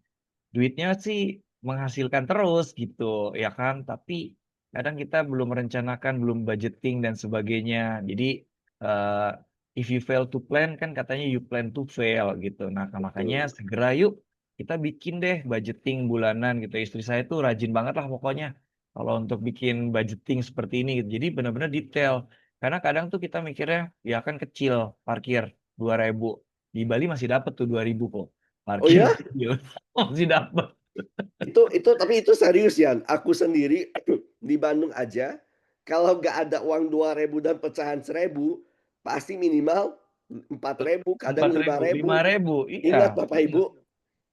Duitnya sih menghasilkan terus gitu, ya kan, tapi kadang kita belum merencanakan, belum budgeting dan sebagainya. Jadi, eee, if you fail to plan kan katanya you plan to fail gitu. Nah, makanya Betul. segera yuk kita bikin deh budgeting bulanan gitu. Istri saya tuh rajin banget lah pokoknya kalau untuk bikin budgeting seperti ini gitu. Jadi benar-benar detail. Karena kadang tuh kita mikirnya, ya kan kecil parkir 2.000 di Bali masih dapat tuh 2.000 kok, Oh parkir ya? kecil. Masih dapet. Tapi itu serius Yan, aku sendiri di Bandung aja, kalau nggak ada uang 2.000 dan pecahan 1.000 pasti minimal 4.000 kadang 4.000, 5.000. 5.000, iya Ingat Bapak iya Ibu,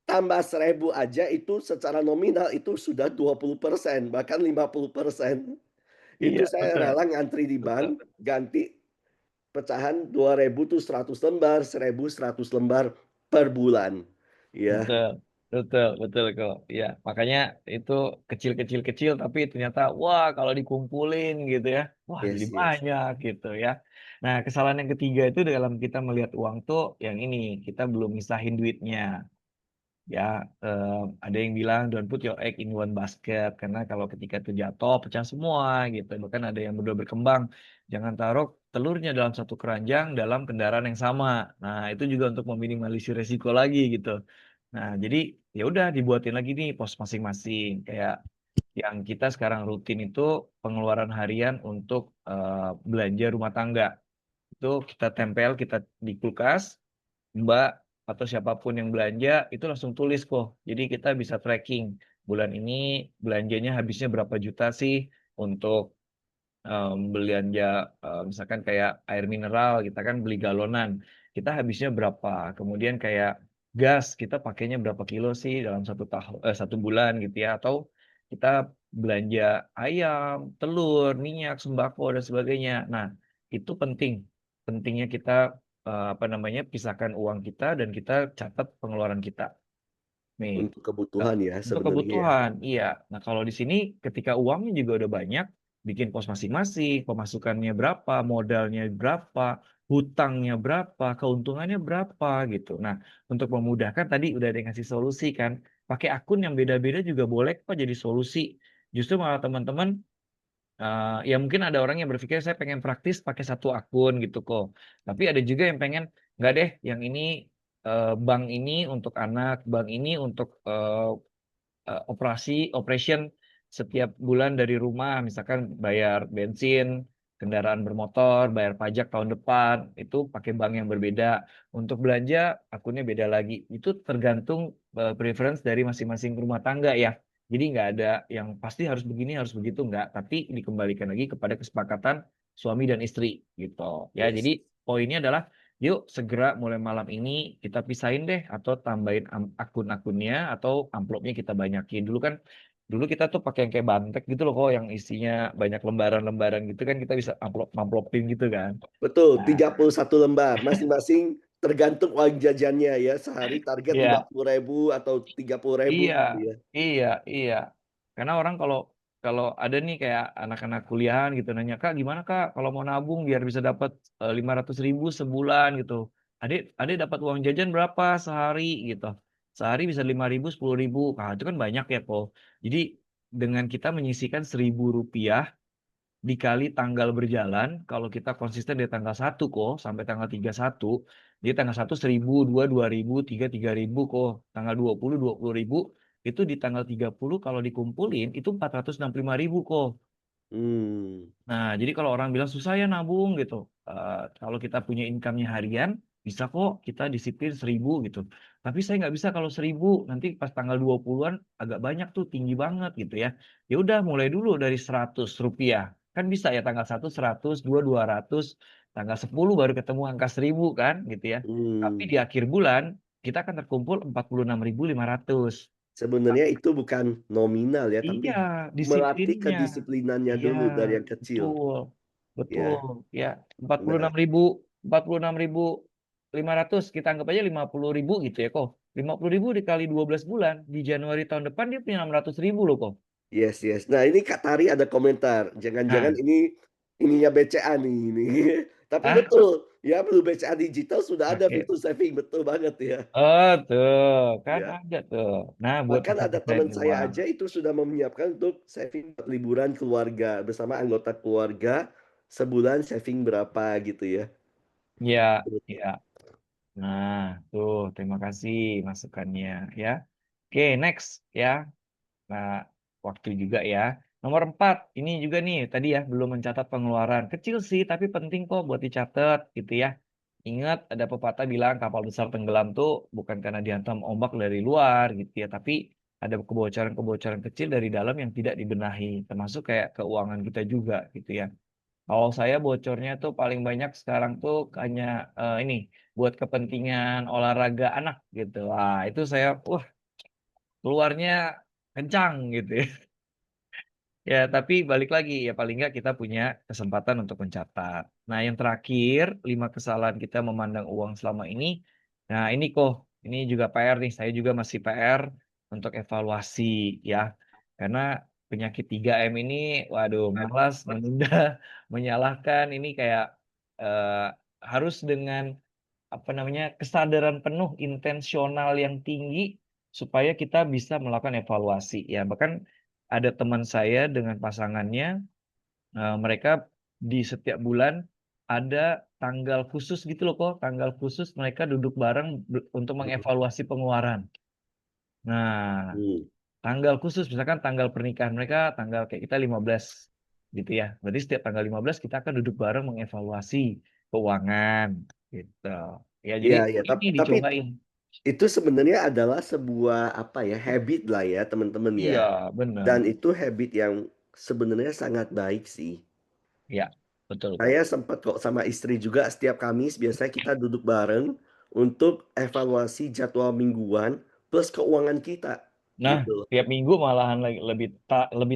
tambah 1.000 aja itu secara nominal itu sudah 20% bahkan 50%. Itu iya, saya betul rela ngantri di betul bank, ganti pecahan 2.000 tuh 100 lembar, 1.000 100 lembar per bulan. Ya, betul betul betul kok, iya. Makanya itu kecil-kecil tapi ternyata, wah kalau dikumpulin gitu ya, wah jadi yes yes. banyak gitu ya. Nah, kesalahan yang ketiga itu dalam kita melihat uang tuh yang ini, kita belum misahin duitnya. Ya, ada yang bilang, "Don't put your egg in one basket," karena kalau ketika itu jatuh, pecah semua gitu. Bahkan ada yang udah berkembang, "Jangan taruh telurnya dalam satu keranjang dalam kendaraan yang sama." Nah, itu juga untuk meminimalisir resiko lagi gitu. Nah, jadi ya udah dibuatin lagi nih pos masing-masing. Kayak yang kita sekarang rutin itu pengeluaran harian untuk, belanja rumah tangga. Itu kita tempel, kita di kulkas, Mbak atau siapapun yang belanja itu langsung tulis kok. Jadi kita bisa tracking, bulan ini belanjanya habisnya berapa juta sih untuk, belanja, misalkan kayak air mineral kita kan beli galonan, kita habisnya berapa, kemudian kayak gas kita pakainya berapa kilo sih dalam 1 bulan gitu ya, atau kita belanja ayam, telur, minyak, sembako dan sebagainya. Nah, itu penting, pentingnya kita, apa namanya, pisahkan uang kita dan kita catat pengeluaran kita. Nih, Untuk kebutuhan ya untuk sebenarnya ya. kebutuhan, iya. Nah, kalau di sini ketika uangnya juga udah banyak, bikin pos masing-masing, pemasukannya berapa, modalnya berapa, hutangnya berapa, keuntungannya berapa, gitu. Nah, untuk memudahkan tadi udah ada yang ngasih solusi kan, pakai akun yang beda-beda juga boleh kok jadi solusi. Justru malah teman-teman, ya mungkin ada orang yang berpikir, "Saya pengen praktis pakai satu akun," gitu kok. Tapi ada juga yang pengen, "Nggak deh, yang ini, bank ini untuk anak, bank ini untuk, operation setiap bulan dari rumah, misalkan bayar bensin, kendaraan bermotor, bayar pajak tahun depan, itu pakai bank yang berbeda. Untuk belanja, akunnya beda lagi. Itu tergantung, preference dari masing-masing rumah tangga ya. Jadi nggak ada yang pasti harus begini, harus begitu, nggak. Tapi dikembalikan lagi kepada kesepakatan suami dan istri, gitu. Ya, Yes. jadi poinnya adalah, yuk segera mulai malam ini kita pisahin deh atau tambahin akun-akunnya atau amplopnya kita banyakin. Dulu kita tuh pakai yang kayak Bantek gitu loh kok, yang isinya banyak lembaran-lembaran gitu kan kita bisa amplopin gitu kan. Betul, Nah, 31 lembar, masing-masing tergantung uang jajannya ya, sehari target lima iya puluh ribu atau 30.000 iya gitu ya. iya iya. Karena orang kalau kalau ada nih kayak anak-anak kuliahan gitu nanya, "Kak, gimana Kak kalau mau nabung biar bisa dapat, 500.000 sebulan?" Gitu. "Adik Adik dapat uang jajan berapa sehari?" Gitu. "Sehari bisa 5.000 10.000." Nah, itu kan banyak ya, Ko. Jadi dengan kita menyisihkan Rp1.000 dikali tanggal berjalan, kalau kita konsisten dari tanggal 1 kok, sampai tanggal 31, jadi tanggal 1 1.000, 2 2.000, 3 3.000 kok, tanggal 20 20.000, itu di tanggal 30 kalau dikumpulin itu 465.000 kok. Mmm, Nah, jadi kalau orang bilang, "Susah ya nabung," gitu, kalau kita punya income-nya harian, bisa kok kita disiplin 1.000 gitu. Tapi saya nggak bisa kalau 1.000, nanti pas tanggal 20-an agak banyak tuh, tinggi banget gitu ya. Ya udah mulai dulu dari Rp100, kan bisa ya tanggal 1 100, 2 200, tanggal 10 baru ketemu angka 1.000 kan gitu ya. Tapi Mmm, di akhir bulan kita akan terkumpul 46.500. sebenarnya itu bukan nominal ya, tapi Iya, melatih disiplinnya. kedisiplinannya Iya, dulu dari yang kecil, betul betul, ya. ya, empat puluh Nah, enam ribu 46.500 kita anggap aja 50.000 gitu ya, kok. 50.000 dikali 12 bulan, di Januari tahun depan dia punya 600.000 loh, kok. yes yes. Nah, ini Kak Tari ada komentar, Nah, jangan-jangan ini ininya BCA nih ini. Tapi ah, betul, ya belum BCA digital sudah ada oke. fitur saving, betul banget ya. Oh, tuh, kan Ya, ada tuh. Nah, buat bahkan ada ngisi-ngisiin teman saya uang. aja itu sudah menyiapkan untuk saving buat liburan keluarga, bersama anggota keluarga, sebulan saving berapa gitu ya. Iya iya. Nah, tuh, terima kasih masukannya ya. Oke, next ya. Nah, waktu juga ya. Nomor 4 ini juga nih, tadi ya, belum mencatat pengeluaran. Kecil sih, tapi penting kok buat dicatat, gitu ya. Ingat ada pepatah bilang kapal besar tenggelam tuh bukan karena dihantam ombak dari luar, gitu ya, tapi ada kebocoran-kebocoran kecil dari dalam yang tidak dibenahi, termasuk kayak keuangan kita juga, gitu ya. Kalau saya bocornya tuh paling banyak sekarang tuh hanya, ini, buat kepentingan olahraga anak, gitu. Wah, itu saya, keluarnya kencang, gitu ya. Ya, tapi balik lagi, ya paling nggak kita punya kesempatan untuk mencatat. Nah, yang terakhir, 5 kesalahan kita memandang uang selama ini. Nah, ini kok, ini juga PR nih, saya juga masih PR untuk evaluasi ya. Karena penyakit 3M ini, waduh, malas, menunda, menyalahkan, ini kayak harus dengan apa namanya, kesadaran penuh intensional yang tinggi supaya kita bisa melakukan evaluasi ya. Bahkan ada teman saya dengan pasangannya, mereka di setiap bulan ada tanggal khusus gitu loh kok, tanggal khusus mereka duduk bareng untuk Mhm, mengevaluasi pengeluaran. Nah, mmm. tanggal khusus misalkan tanggal pernikahan mereka tanggal kayak kita 15 gitu ya. Berarti setiap tanggal 15 kita akan duduk bareng mengevaluasi keuangan gitu. Ya jadi Iya iya, ini tapi dicobain. itu sebenarnya adalah sebuah, apa ya, habit-lah ya, teman-teman ya. Iya, bener. Dan itu habit yang sebenarnya sangat baik sih. Iya, betul kok. Saya sempat kok sama istri juga setiap Kamis biasanya kita duduk bareng untuk evaluasi jadwal mingguan plus keuangan kita, Nah, gitu. tiap minggu malahan lagi lebih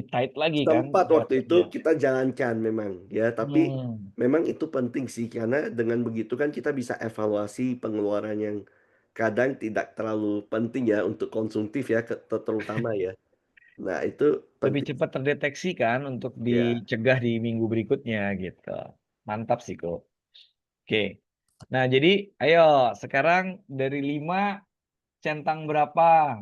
tight lagi kan Sempat waktu itu jadwalnya. kita jalankan memang ya, tapi Hmm, memang itu penting sih karena dengan begitu kan kita bisa evaluasi pengeluaran yang kadang tidak terlalu penting ya untuk konsumtif ya, terutama ya. Nah itu lebih penting cepat terdeteksi kan untuk ya. dicegah di minggu berikutnya gitu. Mantap sih kok. Oke. Nah, jadi ayo sekarang dari 5 centang berapa?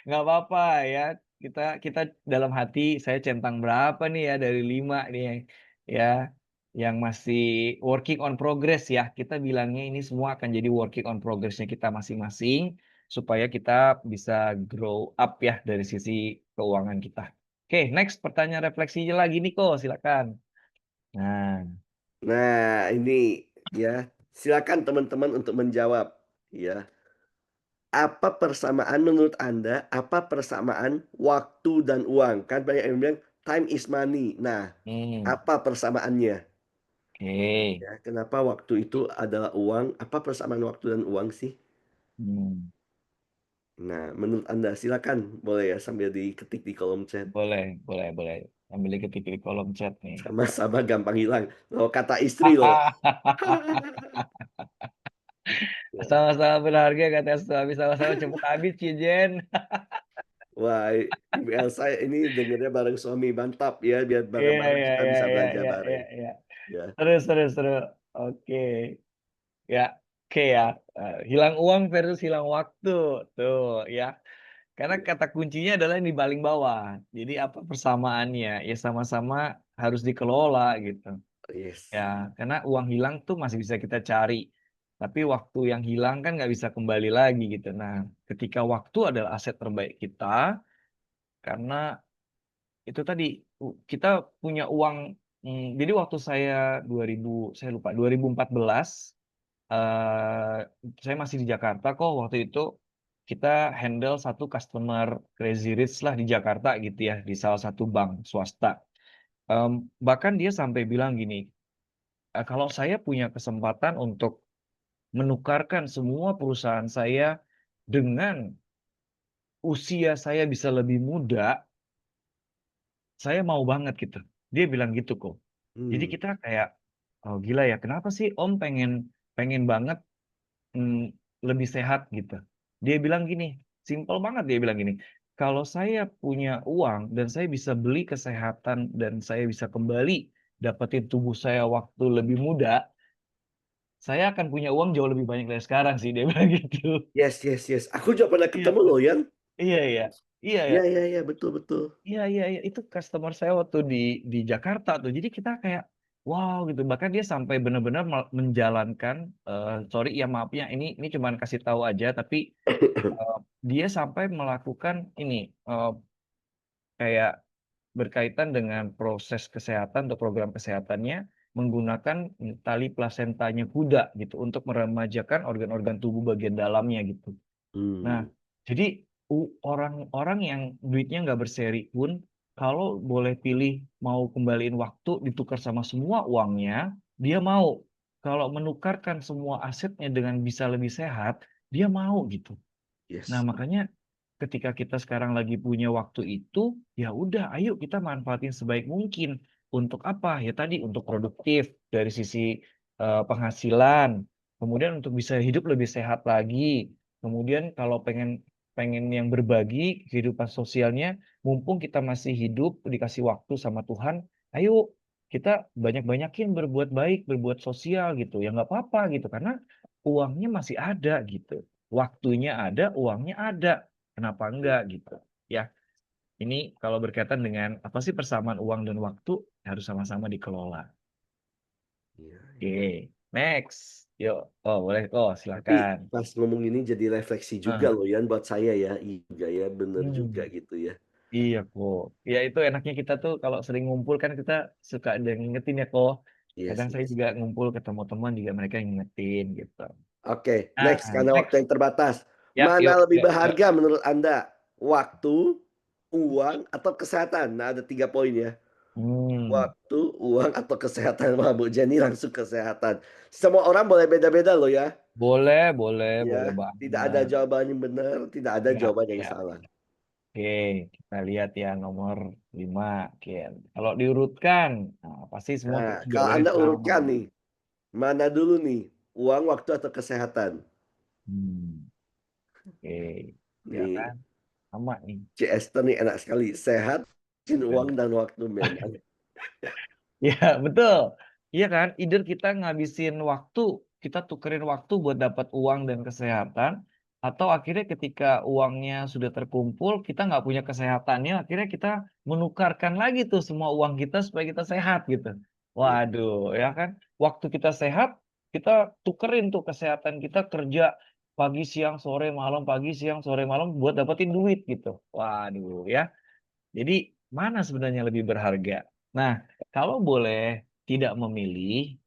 Nggak apa-apa ya, kita kita dalam hati saya centang berapa nih ya dari 5 nih ya, yang masih working on progress ya. Kita bilangnya ini semua akan jadi working on progress-nya kita masing-masing, supaya kita bisa grow up ya dari sisi keuangan kita. Oke, next pertanyaan refleksinya lagi nih kok, silakan. Nah, Nah ini ya, silakan teman-teman untuk menjawab ya. Apa persamaan menurut Anda, apa persamaan waktu dan uang? Kan banyak yang bilang time is money. Nah, hmm, apa persamaannya? oke, Ya, kenapa waktu itu adalah uang? Apa persamaan waktu dan uang sih? hmm. Nah, menurut Anda silakan boleh ya sambil diketik di kolom chat. Boleh boleh boleh, sambil diketik di kolom chat nih. Sama-sama gampang hilang. Loh, kata istri loh. Ya. Sama-sama berharga kata suami, sama-sama cepet habis Cijen. Wah, Ibu Elsa ini dengernya bareng suami, mantap ya, biar Iya bareng-bareng iya kita iya bisa iya belanja iya iya bareng. iya. Ya, Seru seru seru. Oke. Ya, oke ya, hilang uang versus hilang waktu, tuh ya. Karena iya, kata kuncinya adalah yang di paling bawah. Jadi apa persamaannya? Ya sama-sama harus dikelola gitu. yes. Ya, karena uang hilang tuh masih bisa kita cari, tapi waktu yang hilang kan nggak bisa kembali lagi gitu. Nah, ketika waktu adalah aset terbaik kita, karena itu tadi, kita punya uang, jadi waktu saya 2000 saya lupa, 2014 eee, saya masih di Jakarta kok waktu itu, kita handle satu customer Crazy Rich lah di Jakarta gitu ya, di salah satu bank swasta. Bahkan dia sampai bilang gini, "Kalau saya punya kesempatan untuk menukarkan semua perusahaan saya dengan usia saya bisa lebih muda, saya mau banget," gitu. Dia bilang gitu kok. Jadi Mmm, kita kayak, "Oh gila ya, kenapa sih Om pengen pengen banget, mmm, lebih sehat?" Gitu. Dia bilang gini, simpel banget dia bilang gini, "Kalau saya punya uang dan saya bisa beli kesehatan dan saya bisa kembali dapetin tubuh saya waktu lebih muda, saya akan punya uang jauh lebih banyak dari sekarang sih," dia bilang gitu. yes, yes, yes. Aku juga pernah Iya ketemu kan? loh, Yan. Iya iya. Iya ya. Iya, iya, iya, betul, betul. Iya iya iya, itu customer saya waktu di Jakarta tuh. Jadi kita kayak, wow gitu, bahkan dia sampai benar-benar menjalankan, sorry ya maaf ya ini cuman kasih tahu aja, tapi, eee, dia sampai melakukan ini, kayak berkaitan dengan proses kesehatan atau program kesehatannya menggunakan, tali plasentanya kuda gitu, untuk meremajakan organ-organ tubuh bagian dalamnya gitu. Nah, Mmm, jadi orang-orang yang duitnya nggak berseri pun, kalau boleh pilih mau kembaliin waktu ditukar sama semua uangnya, dia mau. Kalau menukarkan semua asetnya dengan bisa lebih sehat, dia mau gitu. Nah, yes. makanya ketika kita sekarang lagi punya waktu itu, ya udah ayo kita manfaatin sebaik mungkin. Untuk apa? Ya tadi untuk produktif dari sisi, penghasilan, kemudian untuk bisa hidup lebih sehat lagi, kemudian kalau pengen pengen yang berbagi kehidupan sosialnya, mumpung kita masih hidup, dikasih waktu sama Tuhan, ayo kita banyak-banyakin berbuat baik, berbuat sosial gitu, ya nggak apa-apa gitu, karena uangnya masih ada gitu. Waktunya ada, uangnya ada, kenapa enggak gitu, ya. Ini kalau berkaitan dengan apa sih persamaan uang dan waktu, harus sama-sama dikelola. Iya, iya. Oke, next, yuk. Oh boleh, oh Tapi silakan. pas ngomong ini jadi refleksi juga Heeh, loh, Yan, buat saya ya. Iya juga ya, bener juga mmm, gitu ya. iya kok. Ya itu enaknya kita tuh kalau sering ngumpul kan kita suka ada yang ngingetin ya kok. Yes, Kadang saya yes. juga ngumpul ketemu teman juga mereka yang ngingetin gitu. Oke, Nah, next karena waktu next, yang terbatas. ya yuk Mana lebih yuk yuk. berharga menurut Anda? Waktu, uang, atau kesehatan? Nah, ada 3 poin ya. Mmm, Waktu, uang, atau kesehatan. Wah, Bu Jenny langsung kesehatan. Semua orang boleh beda-beda loh ya. boleh boleh boleh Ya, tidak ada banget. jawaban yang benar, tidak ada Iya jawaban yang iya. salah. Oke, kita lihat ya nomor 5. Oke, kalau diurutkan, nah pasti semua Nah, kita kalau jawabannya Anda sama. urutkan nih, mana dulu nih? Uang, waktu, atau kesehatan? Hmm, oke, ya Nih, kan, sama nih. C. Esther nih enak sekali. Sehat, uang, dan waktu memang. Iya, betul. Iya kan, either kita ngabisin waktu, kita tukerin waktu buat dapat uang dan kesehatan, atau akhirnya ketika uangnya sudah terkumpul, kita nggak punya kesehatannya, akhirnya kita menukarkan lagi tuh semua uang kita supaya kita sehat gitu. Iya, Waduh, ya kan, waktu kita sehat, kita tukerin tuh kesehatan kita kerja pagi, siang, sore, malam, pagi, siang, sore, malam buat dapetin duit gitu. Waduh ya. Jadi, mana sebenarnya lebih berharga? Nah, kalau boleh tidak memilih,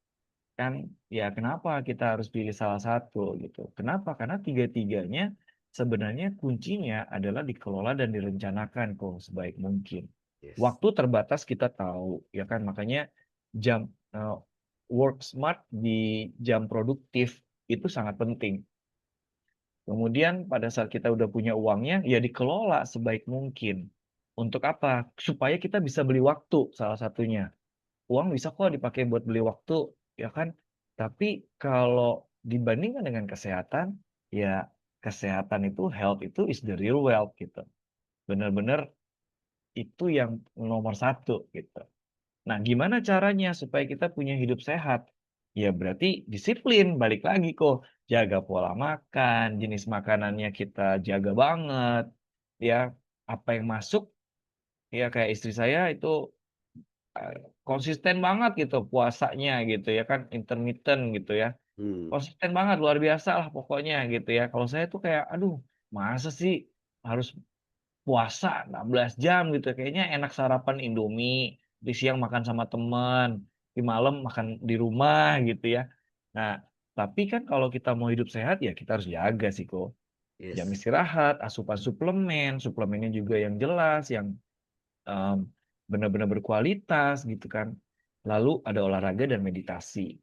kan ya kenapa kita harus pilih salah satu gitu. Kenapa? Karena tiga-tiganya sebenarnya kuncinya adalah dikelola dan direncanakan kok sebaik mungkin. yes. Waktu terbatas kita tahu, ya kan? Makanya jam work smart di jam produktif itu sangat penting. Kemudian pada saat kita udah punya uangnya, ya dikelola sebaik mungkin. Untuk apa? Supaya kita bisa beli waktu salah satunya. Uang bisa kok dipakai buat beli waktu, ya kan? Tapi kalau dibandingkan dengan kesehatan, ya kesehatan itu, health itu is the real wealth gitu. Bener-bener itu yang nomor satu gitu. Nah, gimana caranya supaya kita punya hidup sehat? Ya berarti disiplin, balik lagi kok. Jaga pola makan, jenis makanannya kita jaga banget, ya. Apa yang masuk, ya kayak istri saya itu, konsisten banget gitu puasanya gitu ya kan, intermittent gitu ya. Hmm, Konsisten banget, luar biasa lah pokoknya gitu ya. Kalau saya tuh kayak, aduh masa sih harus puasa 16 jam gitu, kayaknya enak sarapan Indomie, di siang makan sama temen, di malam makan di rumah gitu ya. Nah, Tapi kan kalau kita mau hidup sehat ya kita harus jaga sih kok. Jam Yes. istirahat, asupan suplemen, suplemennya juga yang jelas, yang mmm, benar-benar berkualitas gitu kan. Lalu ada olahraga dan meditasi.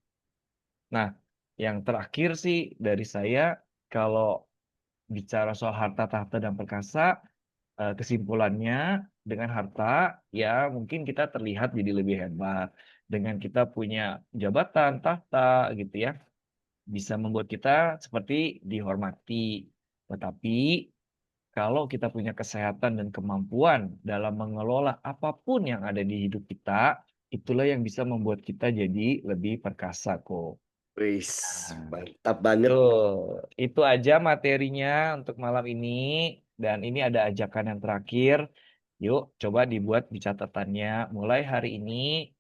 Nah, yang terakhir sih dari saya, kalau bicara soal harta, tahta, dan perkasa, kesimpulannya dengan harta, ya mungkin kita terlihat jadi lebih hebat. Dengan kita punya jabatan, tahta gitu ya, bisa membuat kita seperti dihormati. Tetapi kalau kita punya kesehatan dan kemampuan dalam mengelola apapun yang ada di hidup kita, itulah yang bisa membuat kita jadi lebih perkasa kok. Wis, Nah, mantap banget. betul. Itu aja materinya untuk malam ini, dan ini ada ajakan yang terakhir. Yuk, coba dibuat di catatannya. Mulai hari ini,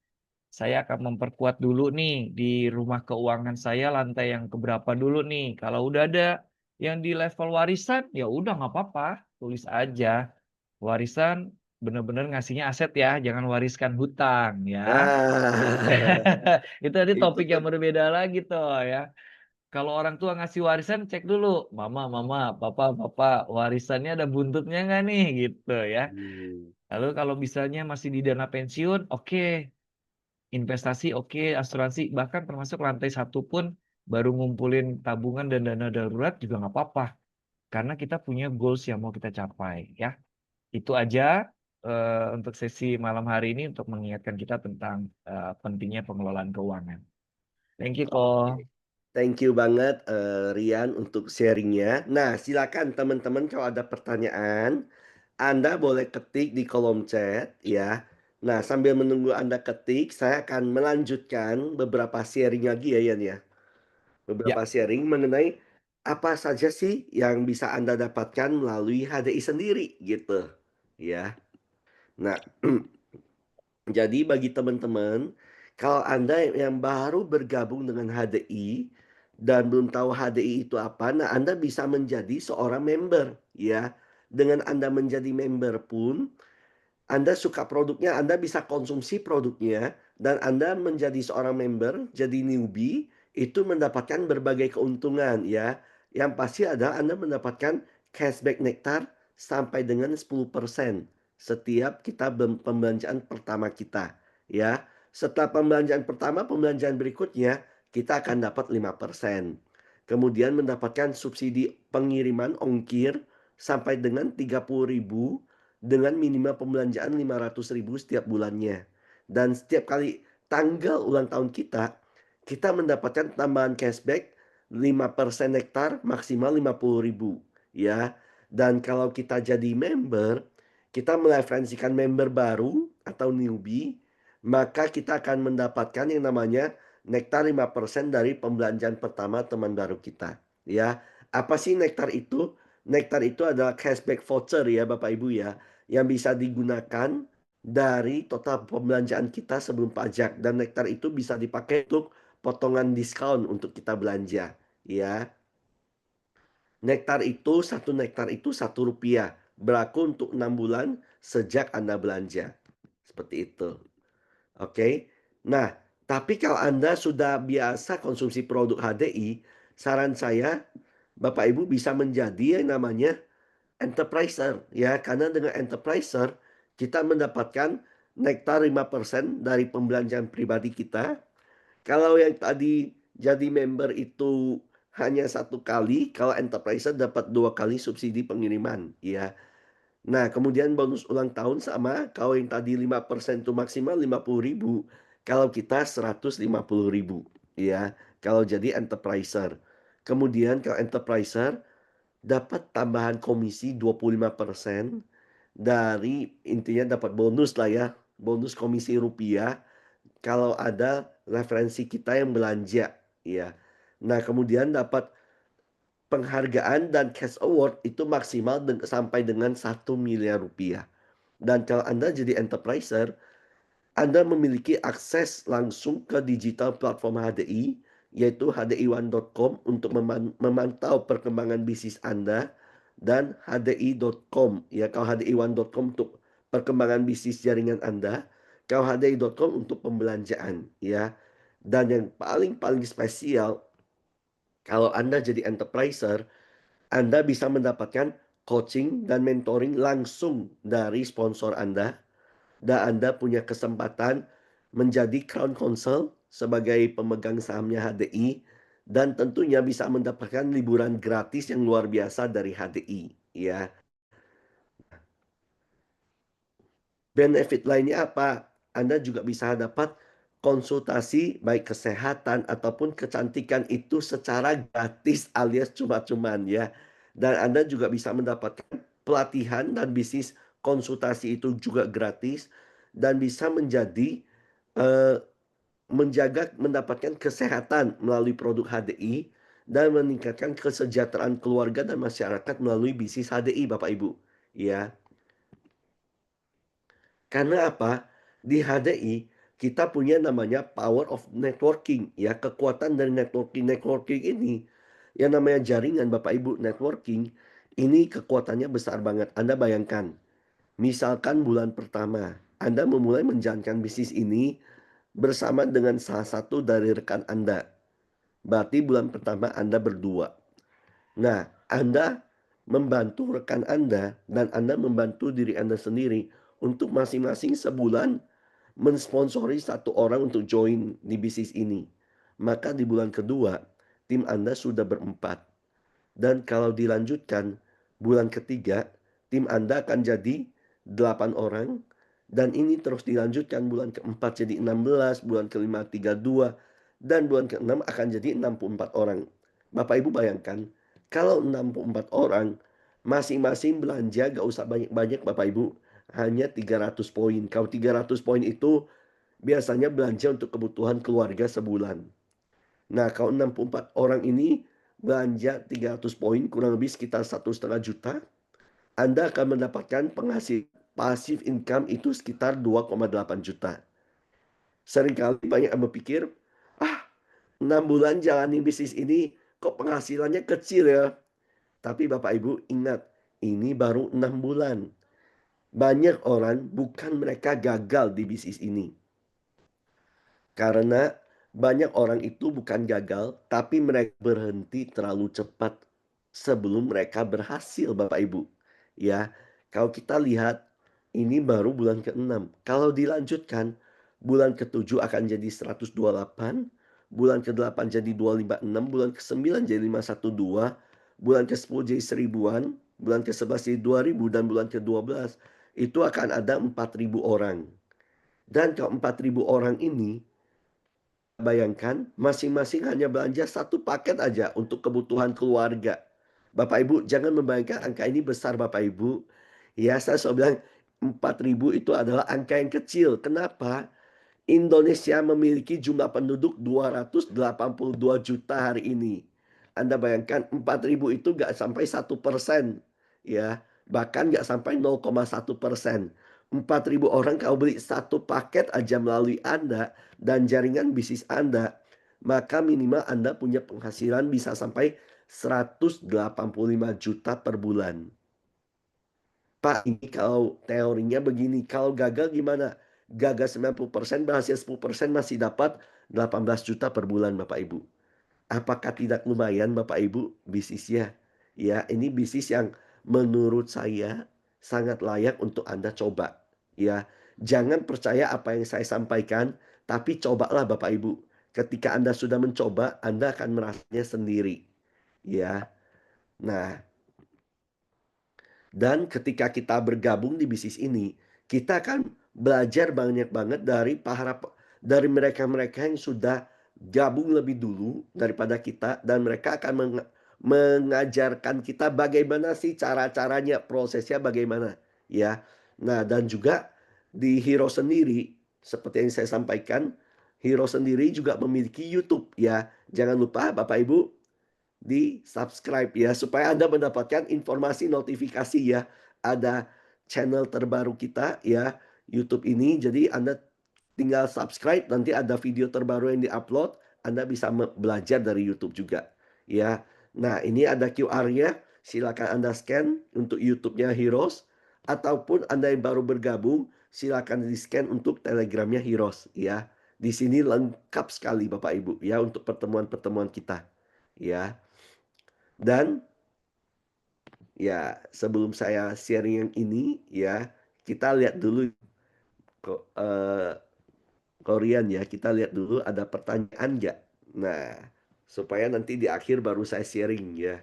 saya akan memperkuat dulu nih di rumah keuangan saya lantai yang keberapa dulu nih. Kalau udah ada yang di level warisan, ya udah nggak apa-apa, tulis aja. Warisan bener-bener ngasihnya aset ya, jangan wariskan hutang ya. Ah, Itu nanti itu topik tuh yang berbeda lagi tuh ya. Kalau orang tua ngasih warisan cek dulu, "Mama mama, papa papa, warisannya ada buntutnya nggak nih?" Gitu ya. mmm, Lalu kalau misalnya masih di dana pensiun, oke, investasi oke, asuransi, bahkan termasuk lantai satu pun baru ngumpulin tabungan dan dana darurat juga nggak apa-apa, karena kita punya goals yang mau kita capai ya. Itu aja, untuk sesi malam hari ini untuk mengingatkan kita tentang, pentingnya pengelolaan keuangan. Thank you oke. ko. Thank you banget, Rian untuk sharing-nya. Nah, silakan teman-teman kalau ada pertanyaan, Anda boleh ketik di kolom chat ya. Nah, sambil menunggu Anda ketik, saya akan melanjutkan beberapa sharing lagi ya, Yan, ya. Ya. Beberapa sharing mengenai apa saja sih yang bisa Anda dapatkan melalui HDI sendiri gitu, ya. Nah, jadi bagi teman-teman, kalau Anda yang baru bergabung dengan HDI dan belum tahu HDI itu apa, nah Anda bisa menjadi seorang member ya. Dengan Anda menjadi member pun anda suka produknya, Anda bisa konsumsi produknya, dan Anda menjadi seorang member, jadi newbie, itu mendapatkan berbagai keuntungan ya. Yang pasti adalah Anda mendapatkan cashback Nektar sampai dengan 10% setiap kita pembelanjaan pertama kita ya. Setelah pembelanjaan pertama, pembelanjaan berikutnya kita akan dapat 5%. Kemudian mendapatkan subsidi pengiriman ongkir sampai dengan 30.000 dengan minimal pembelanjaan 500.000 setiap bulannya. Dan setiap kali tanggal ulang tahun kita, kita mendapatkan tambahan cashback 5% Nektar maksimal 50.000 ya. Dan kalau kita jadi member, kita mereferensikan member baru atau newbie, maka kita akan mendapatkan yang namanya Nektar 5% dari pembelanjaan pertama teman baru kita ya. Apa sih Nektar itu? Nektar itu adalah cashback voucher ya Bapak Ibu ya, yang bisa digunakan dari total pembelanjaan kita sebelum pajak, dan Nektar itu bisa dipakai untuk potongan diskon untuk kita belanja ya. Nektar itu, satu nektar itu Rp1, berlaku untuk 6 bulan sejak Anda belanja. Seperti itu. Oke. Nah, tapi kalau Anda sudah biasa konsumsi produk HDI, saran saya Bapak Ibu bisa menjadi yang namanya enterpriser ya, karena dengan enterpriser kita mendapatkan nektar 5% dari pembelanjaan pribadi kita. Kalau yang tadi jadi member itu hanya satu kali, kalau enterpriser dapat 2 kali subsidi pengiriman ya. Nah, kemudian bonus ulang tahun sama, kalau yang tadi 5% itu maksimal 50.000, kalau kita 150.000 ya, kalau jadi enterpriser. Kemudian kalau enterpriser dapat tambahan komisi 25% dari, intinya dapat bonus lah ya, bonus komisi rupiah kalau ada referensi kita yang belanja, ya. Nah, kemudian dapat penghargaan dan cash award itu maksimal sampai dengan 1 miliar rupiah. Dan kalau Anda jadi enterpriser, Anda memiliki akses langsung ke digital platform HDI, yaitu hdione.com untuk memantau perkembangan bisnis Anda, dan hdi.com ya. Kalau hdione.com untuk perkembangan bisnis jaringan Anda, kalau hdi.com untuk pembelanjaan ya. Dan yang paling paling spesial, Kalau Anda jadi enterpriser, Anda bisa mendapatkan coaching dan mentoring langsung dari sponsor Anda, dan Anda punya kesempatan menjadi crown counsel sebagai pemegang sahamnya HDI, dan tentunya bisa mendapatkan liburan gratis yang luar biasa dari HDI, ya. Benefit lainnya apa? Anda juga bisa dapat konsultasi baik kesehatan ataupun kecantikan itu secara gratis alias cuma-cuman ya. Dan Anda juga bisa mendapatkan pelatihan dan bisnis konsultasi itu juga gratis dan bisa menjadi, eee, menjaga mendapatkan kesehatan melalui produk HDI dan meningkatkan kesejahteraan keluarga dan masyarakat melalui bisnis HDI Bapak Ibu, ya. Karena apa? Di HDI kita punya namanya power of networking ya, kekuatan dari networking. Networking ini yang namanya jaringan Bapak Ibu, networking ini kekuatannya besar banget. Anda bayangkan, misalkan bulan pertama Anda memulai menjalankan bisnis ini bersama dengan salah satu dari rekan Anda. Berarti bulan pertama Anda berdua. Nah, Anda membantu rekan Anda dan Anda membantu diri Anda sendiri untuk masing-masing sebulan mensponsori satu orang untuk join di bisnis ini. Maka di bulan kedua, tim Anda sudah berempat. Dan kalau dilanjutkan, bulan ketiga, tim Anda akan jadi 8 orang. Dan ini terus dilanjutkan bulan keempat jadi 16, bulan kelima 32, dan bulan keenam akan jadi 64 orang. Bapak Ibu bayangkan, kalau 64 orang, masing-masing belanja gak usah banyak-banyak Bapak Ibu, hanya 300 poin. Kalau 300 poin itu biasanya belanja untuk kebutuhan keluarga sebulan. Nah, kalau 64 orang ini belanja 300 poin, kurang lebih sekitar 1,5 juta, Anda akan mendapatkan penghasilan passive income itu sekitar 2,8 juta. Seringkali banyak yang berpikir, "Ah, 6 bulan jalani bisnis ini, kok penghasilannya kecil ya?" Tapi Bapak Ibu ingat, ini baru 6 bulan. Banyak orang bukan mereka gagal di bisnis ini. Karena banyak orang itu bukan gagal, tapi mereka berhenti terlalu cepat sebelum mereka berhasil Bapak Ibu. Ya, kalau kita lihat ini baru bulan ke-6. Kalau dilanjutkan, bulan ke-7 akan jadi 128, bulan ke-8 jadi 256, bulan ke-9 jadi 512, bulan ke-10 jadi 1000-an, bulan ke-11 jadi 2000, dan bulan ke-12 itu akan ada 4.000 orang. Dan kalau 4.000 orang ini bayangkan masing-masing hanya belanja satu paket aja untuk kebutuhan keluarga. Bapak Ibu jangan membayangkan angka ini besar Bapak Ibu. Ya saya selalu bilang 4.000 itu adalah angka yang kecil. Kenapa? Indonesia memiliki jumlah penduduk 282 juta hari ini. Anda bayangkan 4.000 itu nggak sampai 1%, ya, bahkan nggak sampai 0,1%. 4.000 orang kalau beli satu paket aja melalui Anda dan jaringan bisnis Anda, maka minimal Anda punya penghasilan bisa sampai 185 juta per bulan. Pak, ini kalau teorinya begini, kalau gagal gimana? Gagal 90%, berhasil 10% masih dapat 18 juta per bulan Bapak Ibu. Apakah tidak lumayan Bapak Ibu bisnisnya? Ya, ini bisnis yang menurut saya sangat layak untuk Anda coba. Ya, jangan percaya apa yang saya sampaikan, tapi cobalah Bapak Ibu. Ketika Anda sudah mencoba, Anda akan merasanya sendiri. Ya, nah, dan ketika kita bergabung di bisnis ini, kita akan belajar banyak banget dari mereka-mereka yang sudah gabung lebih dulu daripada kita, dan mereka akan mengajarkan kita bagaimana sih cara-caranya, prosesnya bagaimana, ya. Nah, dan juga di Hero sendiri, seperti yang saya sampaikan, Hero sendiri juga memiliki YouTube, ya. Jangan lupa Bapak Ibu di-subscribe ya, supaya Anda mendapatkan informasi notifikasi ya. Ada channel terbaru kita ya, YouTube ini. Jadi Anda tinggal subscribe, nanti ada video terbaru yang di-upload, Anda bisa belajar dari YouTube juga, ya. Nah, ini ada QR-nya, silakan Anda scan untuk YouTube-nya Heroes, ataupun Anda yang baru bergabung, silakan di-scan untuk Telegram-nya Heroes, ya. Di sini lengkap sekali Bapak Ibu ya, untuk pertemuan-pertemuan kita. ya. Dan ya sebelum saya sharing yang ini ya, kita lihat dulu ko Korean ya, kita lihat dulu ada pertanyaan nggak. Nah, supaya nanti di akhir baru saya sharing ya.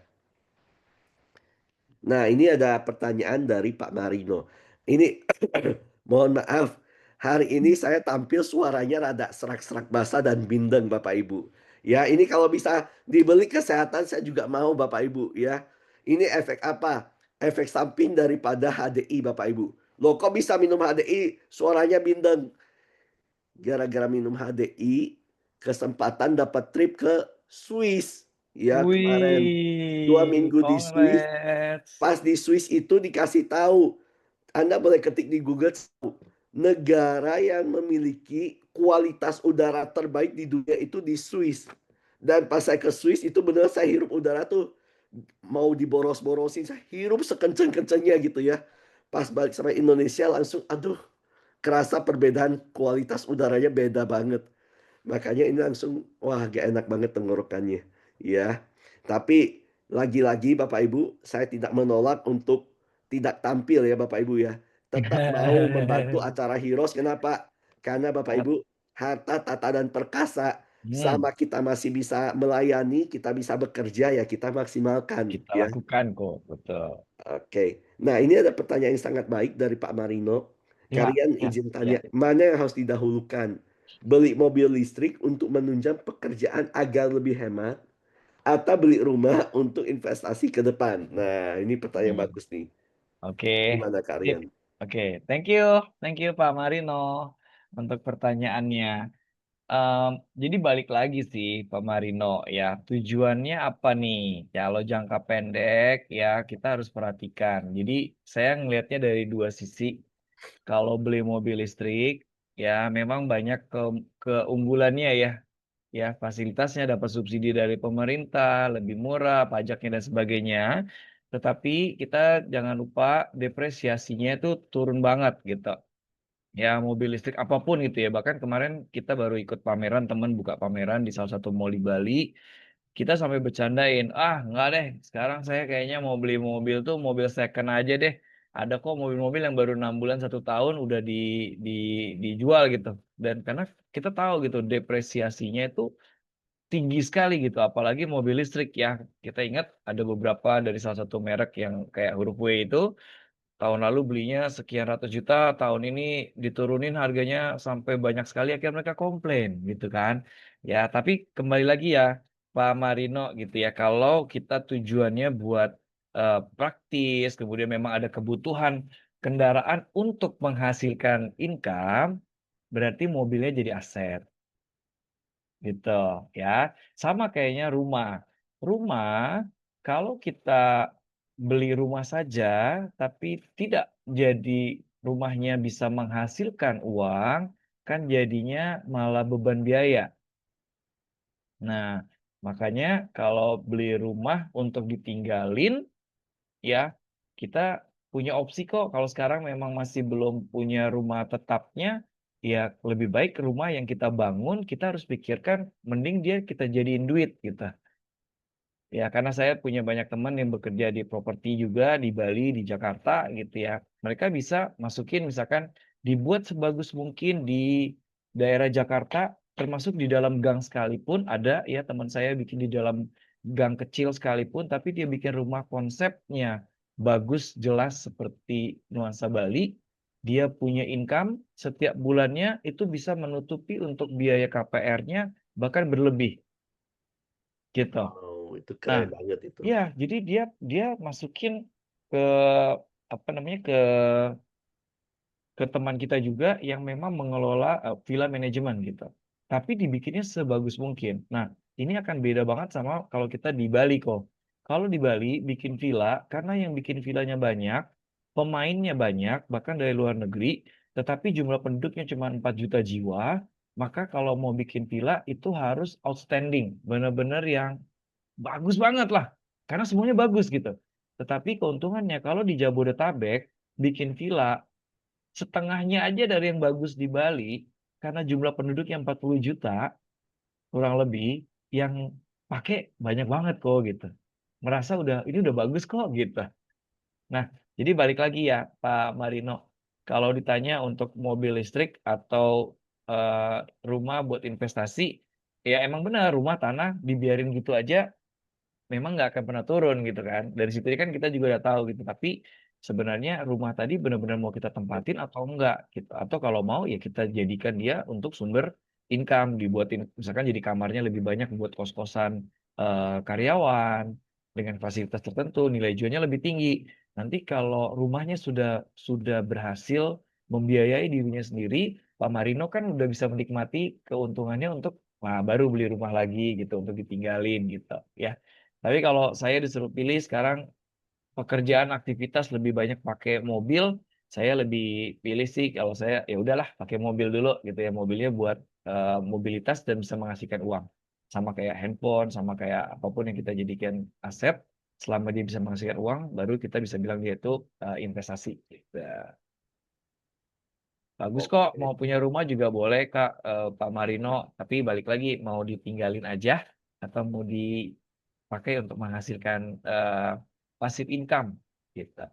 Nah, ini ada pertanyaan dari Pak Marino. Ini mohon maaf, hari ini saya tampil suaranya rada serak-serak basah dan bindeng Bapak Ibu. Ya, ini kalau bisa dibeli kesehatan saya juga mau Bapak Ibu ya. Ini efek apa? Efek samping daripada HDI Bapak Ibu. Loh kok bisa minum HDI suaranya bindeng? Gara-gara minum HDI, kesempatan dapat trip ke Swiss ya kemarin. 2 minggu di Swiss. Congrats. Pas di Swiss itu dikasih tahu, Anda boleh ketik di Google, negara yang memiliki kualitas udara terbaik di dunia itu di Swiss. Dan pas saya ke Swiss itu benar saya hirup udara tuh mau diboros-borosin, saya hirup sekenceng-kencengnya gitu ya. Pas balik sampai Indonesia langsung, aduh, kerasa perbedaan kualitas udaranya beda banget. Makanya ini langsung, wah gak enak banget tenggorokannya. Ya, tapi lagi-lagi Bapak Ibu, saya tidak menolak untuk tidak tampil ya Bapak Ibu ya. Tetap mau membantu acara Heroes, kenapa? Karena Bapak Ap Ibu, harta, tata, dan perkasa, hmm, sama kita masih bisa melayani, kita bisa bekerja ya kita maksimalkan kita ya. lakukan kok, betul. Oke. Nah, ini ada pertanyaan yang sangat baik dari Pak Marino. Ya, Kalian ya, izin ya. tanya, mana yang harus didahulukan? Beli mobil listrik untuk menunjang pekerjaan agar lebih hemat, atau beli rumah untuk investasi ke depan? Nah, ini pertanyaan Hmm, bagus nih. oke, Gimana sip. kalian? Oke, thank you Pak Marino untuk pertanyaannya. Jadi balik lagi sih Pak Marino ya, tujuannya apa nih? Kalau jangka pendek ya kita harus perhatikan. Jadi saya ngelihatnya dari dua sisi. Kalau beli mobil listrik ya memang banyak keunggulannya ya. Ya, fasilitasnya dapat subsidi dari pemerintah, lebih murah, pajaknya dan sebagainya. Tetapi kita jangan lupa depresiasinya itu turun banget gitu. Ya, mobil listrik apapun gitu ya. Bahkan kemarin kita baru ikut pameran, teman buka pameran di salah satu mall di Bali. Kita sampai bercandain, "Ah, enggak deh, sekarang saya kayaknya mau beli mobil tuh mobil second aja deh. Ada kok mobil-mobil yang baru 6 bulan, 1 tahun udah di dijual," gitu. Dan karena kita tahu gitu depresiasinya itu tinggi sekali gitu, apalagi mobil listrik ya. Kita ingat ada beberapa dari salah satu merek yang kayak huruf W itu, tahun lalu belinya sekian ratus juta, tahun ini diturunin harganya sampai banyak sekali, akhirnya mereka komplain gitu kan. Ya, tapi kembali lagi ya, Pak Marino gitu ya, kalau kita tujuannya buat, praktis, kemudian memang ada kebutuhan kendaraan untuk menghasilkan income, berarti mobilnya jadi aset. Gitu, ya. Sama kayaknya rumah. Rumah, kalau kita beli rumah saja, tapi tidak jadi rumahnya bisa menghasilkan uang, kan jadinya malah beban biaya. Nah, makanya kalau beli rumah untuk ditinggalin, ya kita punya opsi kok. Kalau sekarang memang masih belum punya rumah tetapnya, ya lebih baik rumah yang kita bangun, kita harus pikirkan mending dia kita jadiin duit gitu. Ya, karena saya punya banyak teman yang bekerja di properti juga di Bali, di Jakarta gitu ya. Mereka bisa masukin misalkan dibuat sebagus mungkin di daerah Jakarta, termasuk di dalam gang sekalipun ada ya teman saya bikin di dalam gang kecil sekalipun, tapi dia bikin rumah konsepnya bagus, jelas seperti nuansa Bali. Dia punya income setiap bulannya itu bisa menutupi untuk biaya KPR-nya bahkan berlebih gitu. Wow, itu Nah, keren banget itu. iya, jadi dia dia masukin ke, apa namanya, ke teman kita juga yang memang mengelola, villa manajemen gitu. Tapi dibikinnya sebagus mungkin. Nah, ini akan beda banget sama kalau kita di Bali kok. Kalau di Bali bikin villa, karena yang bikin villanya banyak, pemainnya banyak, bahkan dari luar negeri, tetapi jumlah penduduknya cuma 4 juta jiwa, maka kalau mau bikin villa itu harus outstanding, benar-benar yang bagus banget lah, karena semuanya bagus gitu. Tetapi keuntungannya kalau di Jabodetabek bikin villa, setengahnya aja dari yang bagus di Bali, karena jumlah penduduknya 40 juta kurang lebih, yang pakai banyak banget kok gitu. Merasa ini udah bagus kok gitu. Nah, jadi balik lagi ya Pak Marino, kalau ditanya untuk mobil listrik atau, rumah buat investasi, ya emang benar rumah, tanah dibiarin gitu aja memang nggak akan pernah turun gitu kan. Dari situ kan kita juga udah tahu gitu, tapi sebenarnya rumah tadi benar-benar mau kita tempatin atau enggak gitu. Atau kalau mau ya kita jadikan dia untuk sumber income, dibuatin misalkan jadi kamarnya lebih banyak buat kos-kosan, karyawan dengan fasilitas tertentu, nilai jualnya lebih tinggi. Nanti kalau rumahnya sudah berhasil membiayai dirinya sendiri, Pak Marino kan udah bisa menikmati keuntungannya untuk, wah baru beli rumah lagi gitu untuk ditinggalin gitu ya. Tapi kalau saya disuruh pilih sekarang pekerjaan aktivitas lebih banyak pakai mobil, saya lebih pilih sih kalau saya, ya udahlah pakai mobil dulu gitu ya, mobilnya buat, mobilitas dan bisa menghasilkan uang. Sama kayak handphone, sama kayak apapun yang kita jadikan aset, selama dia bisa menghasilkan uang, baru kita bisa bilang dia itu, investasi gitu. Bagus kok, Oke. mau punya rumah juga boleh Kak, Pak Marino, tapi balik lagi mau ditinggalin aja atau mau dipakai untuk menghasilkan, passive income gitu.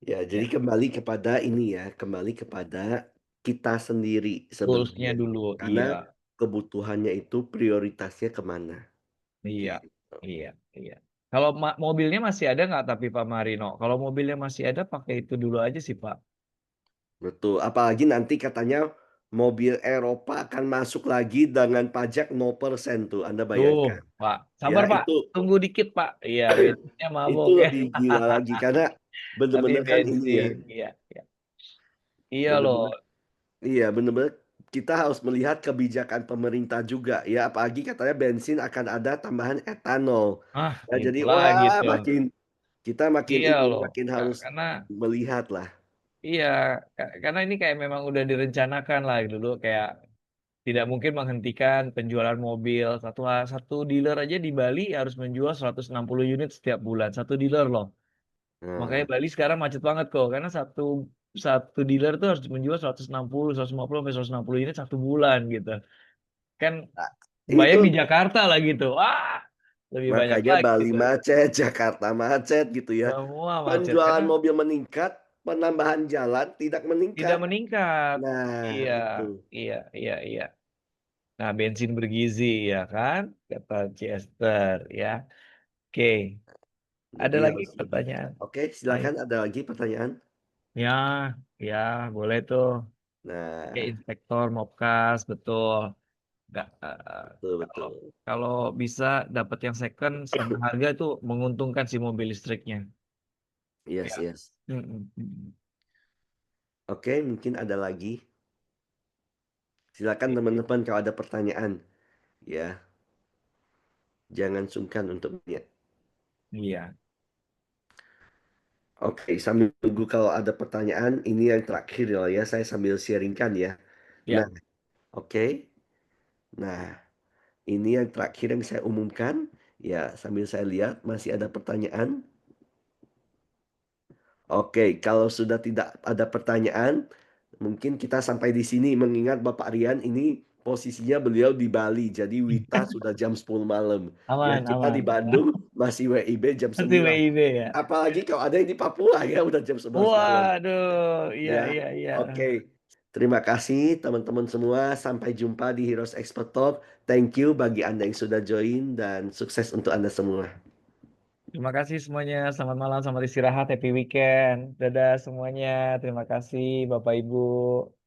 Ya, Ya, jadi kembali kepada ini ya, kembali kepada kita sendiri goals-nya sebenarnya. dulu, iya Karena kebutuhannya itu prioritasnya kemana, iya gitu. iya iya. Kalau mobilnya masih ada nggak tapi Pak Marino? Kalau mobilnya masih ada pakai itu dulu aja sih, Pak. Betul, apalagi nanti katanya mobil Eropa akan masuk lagi dengan pajak 0% tuh, Anda Duh, bayangkan. Pak, Ya sabar Pak, itu tunggu dikit Pak. Iya, bensinnya itu mabok ya. lebih gila lagi karena Tapi bener-bener kan ini ya, bensin, iya iya. Iya loh. bener-bener iya, bener-bener kita harus melihat kebijakan pemerintah juga ya, apalagi katanya bensin akan ada tambahan etanol. Ah, Ya jadi itu lagi wah tuh. kita makin Iya ini, loh, makin harus karena melihatlah. iya, karena ini kayak memang udah direncanakan lah dulu kayak tidak mungkin menghentikan penjualan mobil. Satu dealer aja di Bali harus menjual 160 unit setiap bulan, satu dealer loh. Makanya Nah, Bali sekarang macet banget kok, karena satu satu dealer tuh harus menjual 160, 150 sampai 160 unit satu bulan gitu. Kan itu kebayang di Jakarta lah gitu. Wah, lebih banyak makanya lagi Bali itu. macet, Jakarta macet gitu ya. Semua macet Penjualan karena mobil meningkat, penambahan jalan tidak tidak meningkat. meningkat. Nah, Iya, itu. iya, iya, iya. Nah, bensin bergizi ya kan, kata Chester ya. Oke, Jadi ada lagi harus lebih. pertanyaan Oke, lain? silakan ada lagi pertanyaan? Ya, ya boleh tuh. Kayak Nah, inspektor, mobkas, betul. Nggak, betul kalau betul. kalau bisa dapat yang second sama harga itu menguntungkan si mobil listriknya. Yes, Ya. yes. Mhm, mhm. Oke, mungkin ada lagi. Silakan Oke. teman-teman kalau ada pertanyaan, ya. Jangan sungkan untuk bertanya. Iya, Oke, sambil tunggu kalau ada pertanyaan, ini yang terakhir ya, saya sambil sharingkan ya. ya, Nah, oke. Nah, ini yang terakhir yang saya umumkan. Ya, sambil saya lihat masih ada pertanyaan. Oke, kalau sudah tidak ada pertanyaan, mungkin kita sampai di sini mengingat Bapak Rian ini posisinya beliau di Bali, jadi Wita sudah jam 10 malam. Ya, aman kita di aman. Bandung masih WIB jam Masih 9. WIB ya? Apalagi kalau ada yang di Papua ya udah jam 11 malam. Waduh, iya Ya, iya iya. oke. Terima kasih teman-teman semua. Sampai jumpa di Heroes Expert Talk. Thank you bagi Anda yang sudah join dan sukses untuk Anda semua. Terima kasih semuanya, selamat malam, selamat istirahat, happy weekend. Dadah semuanya, terima kasih Bapak Ibu.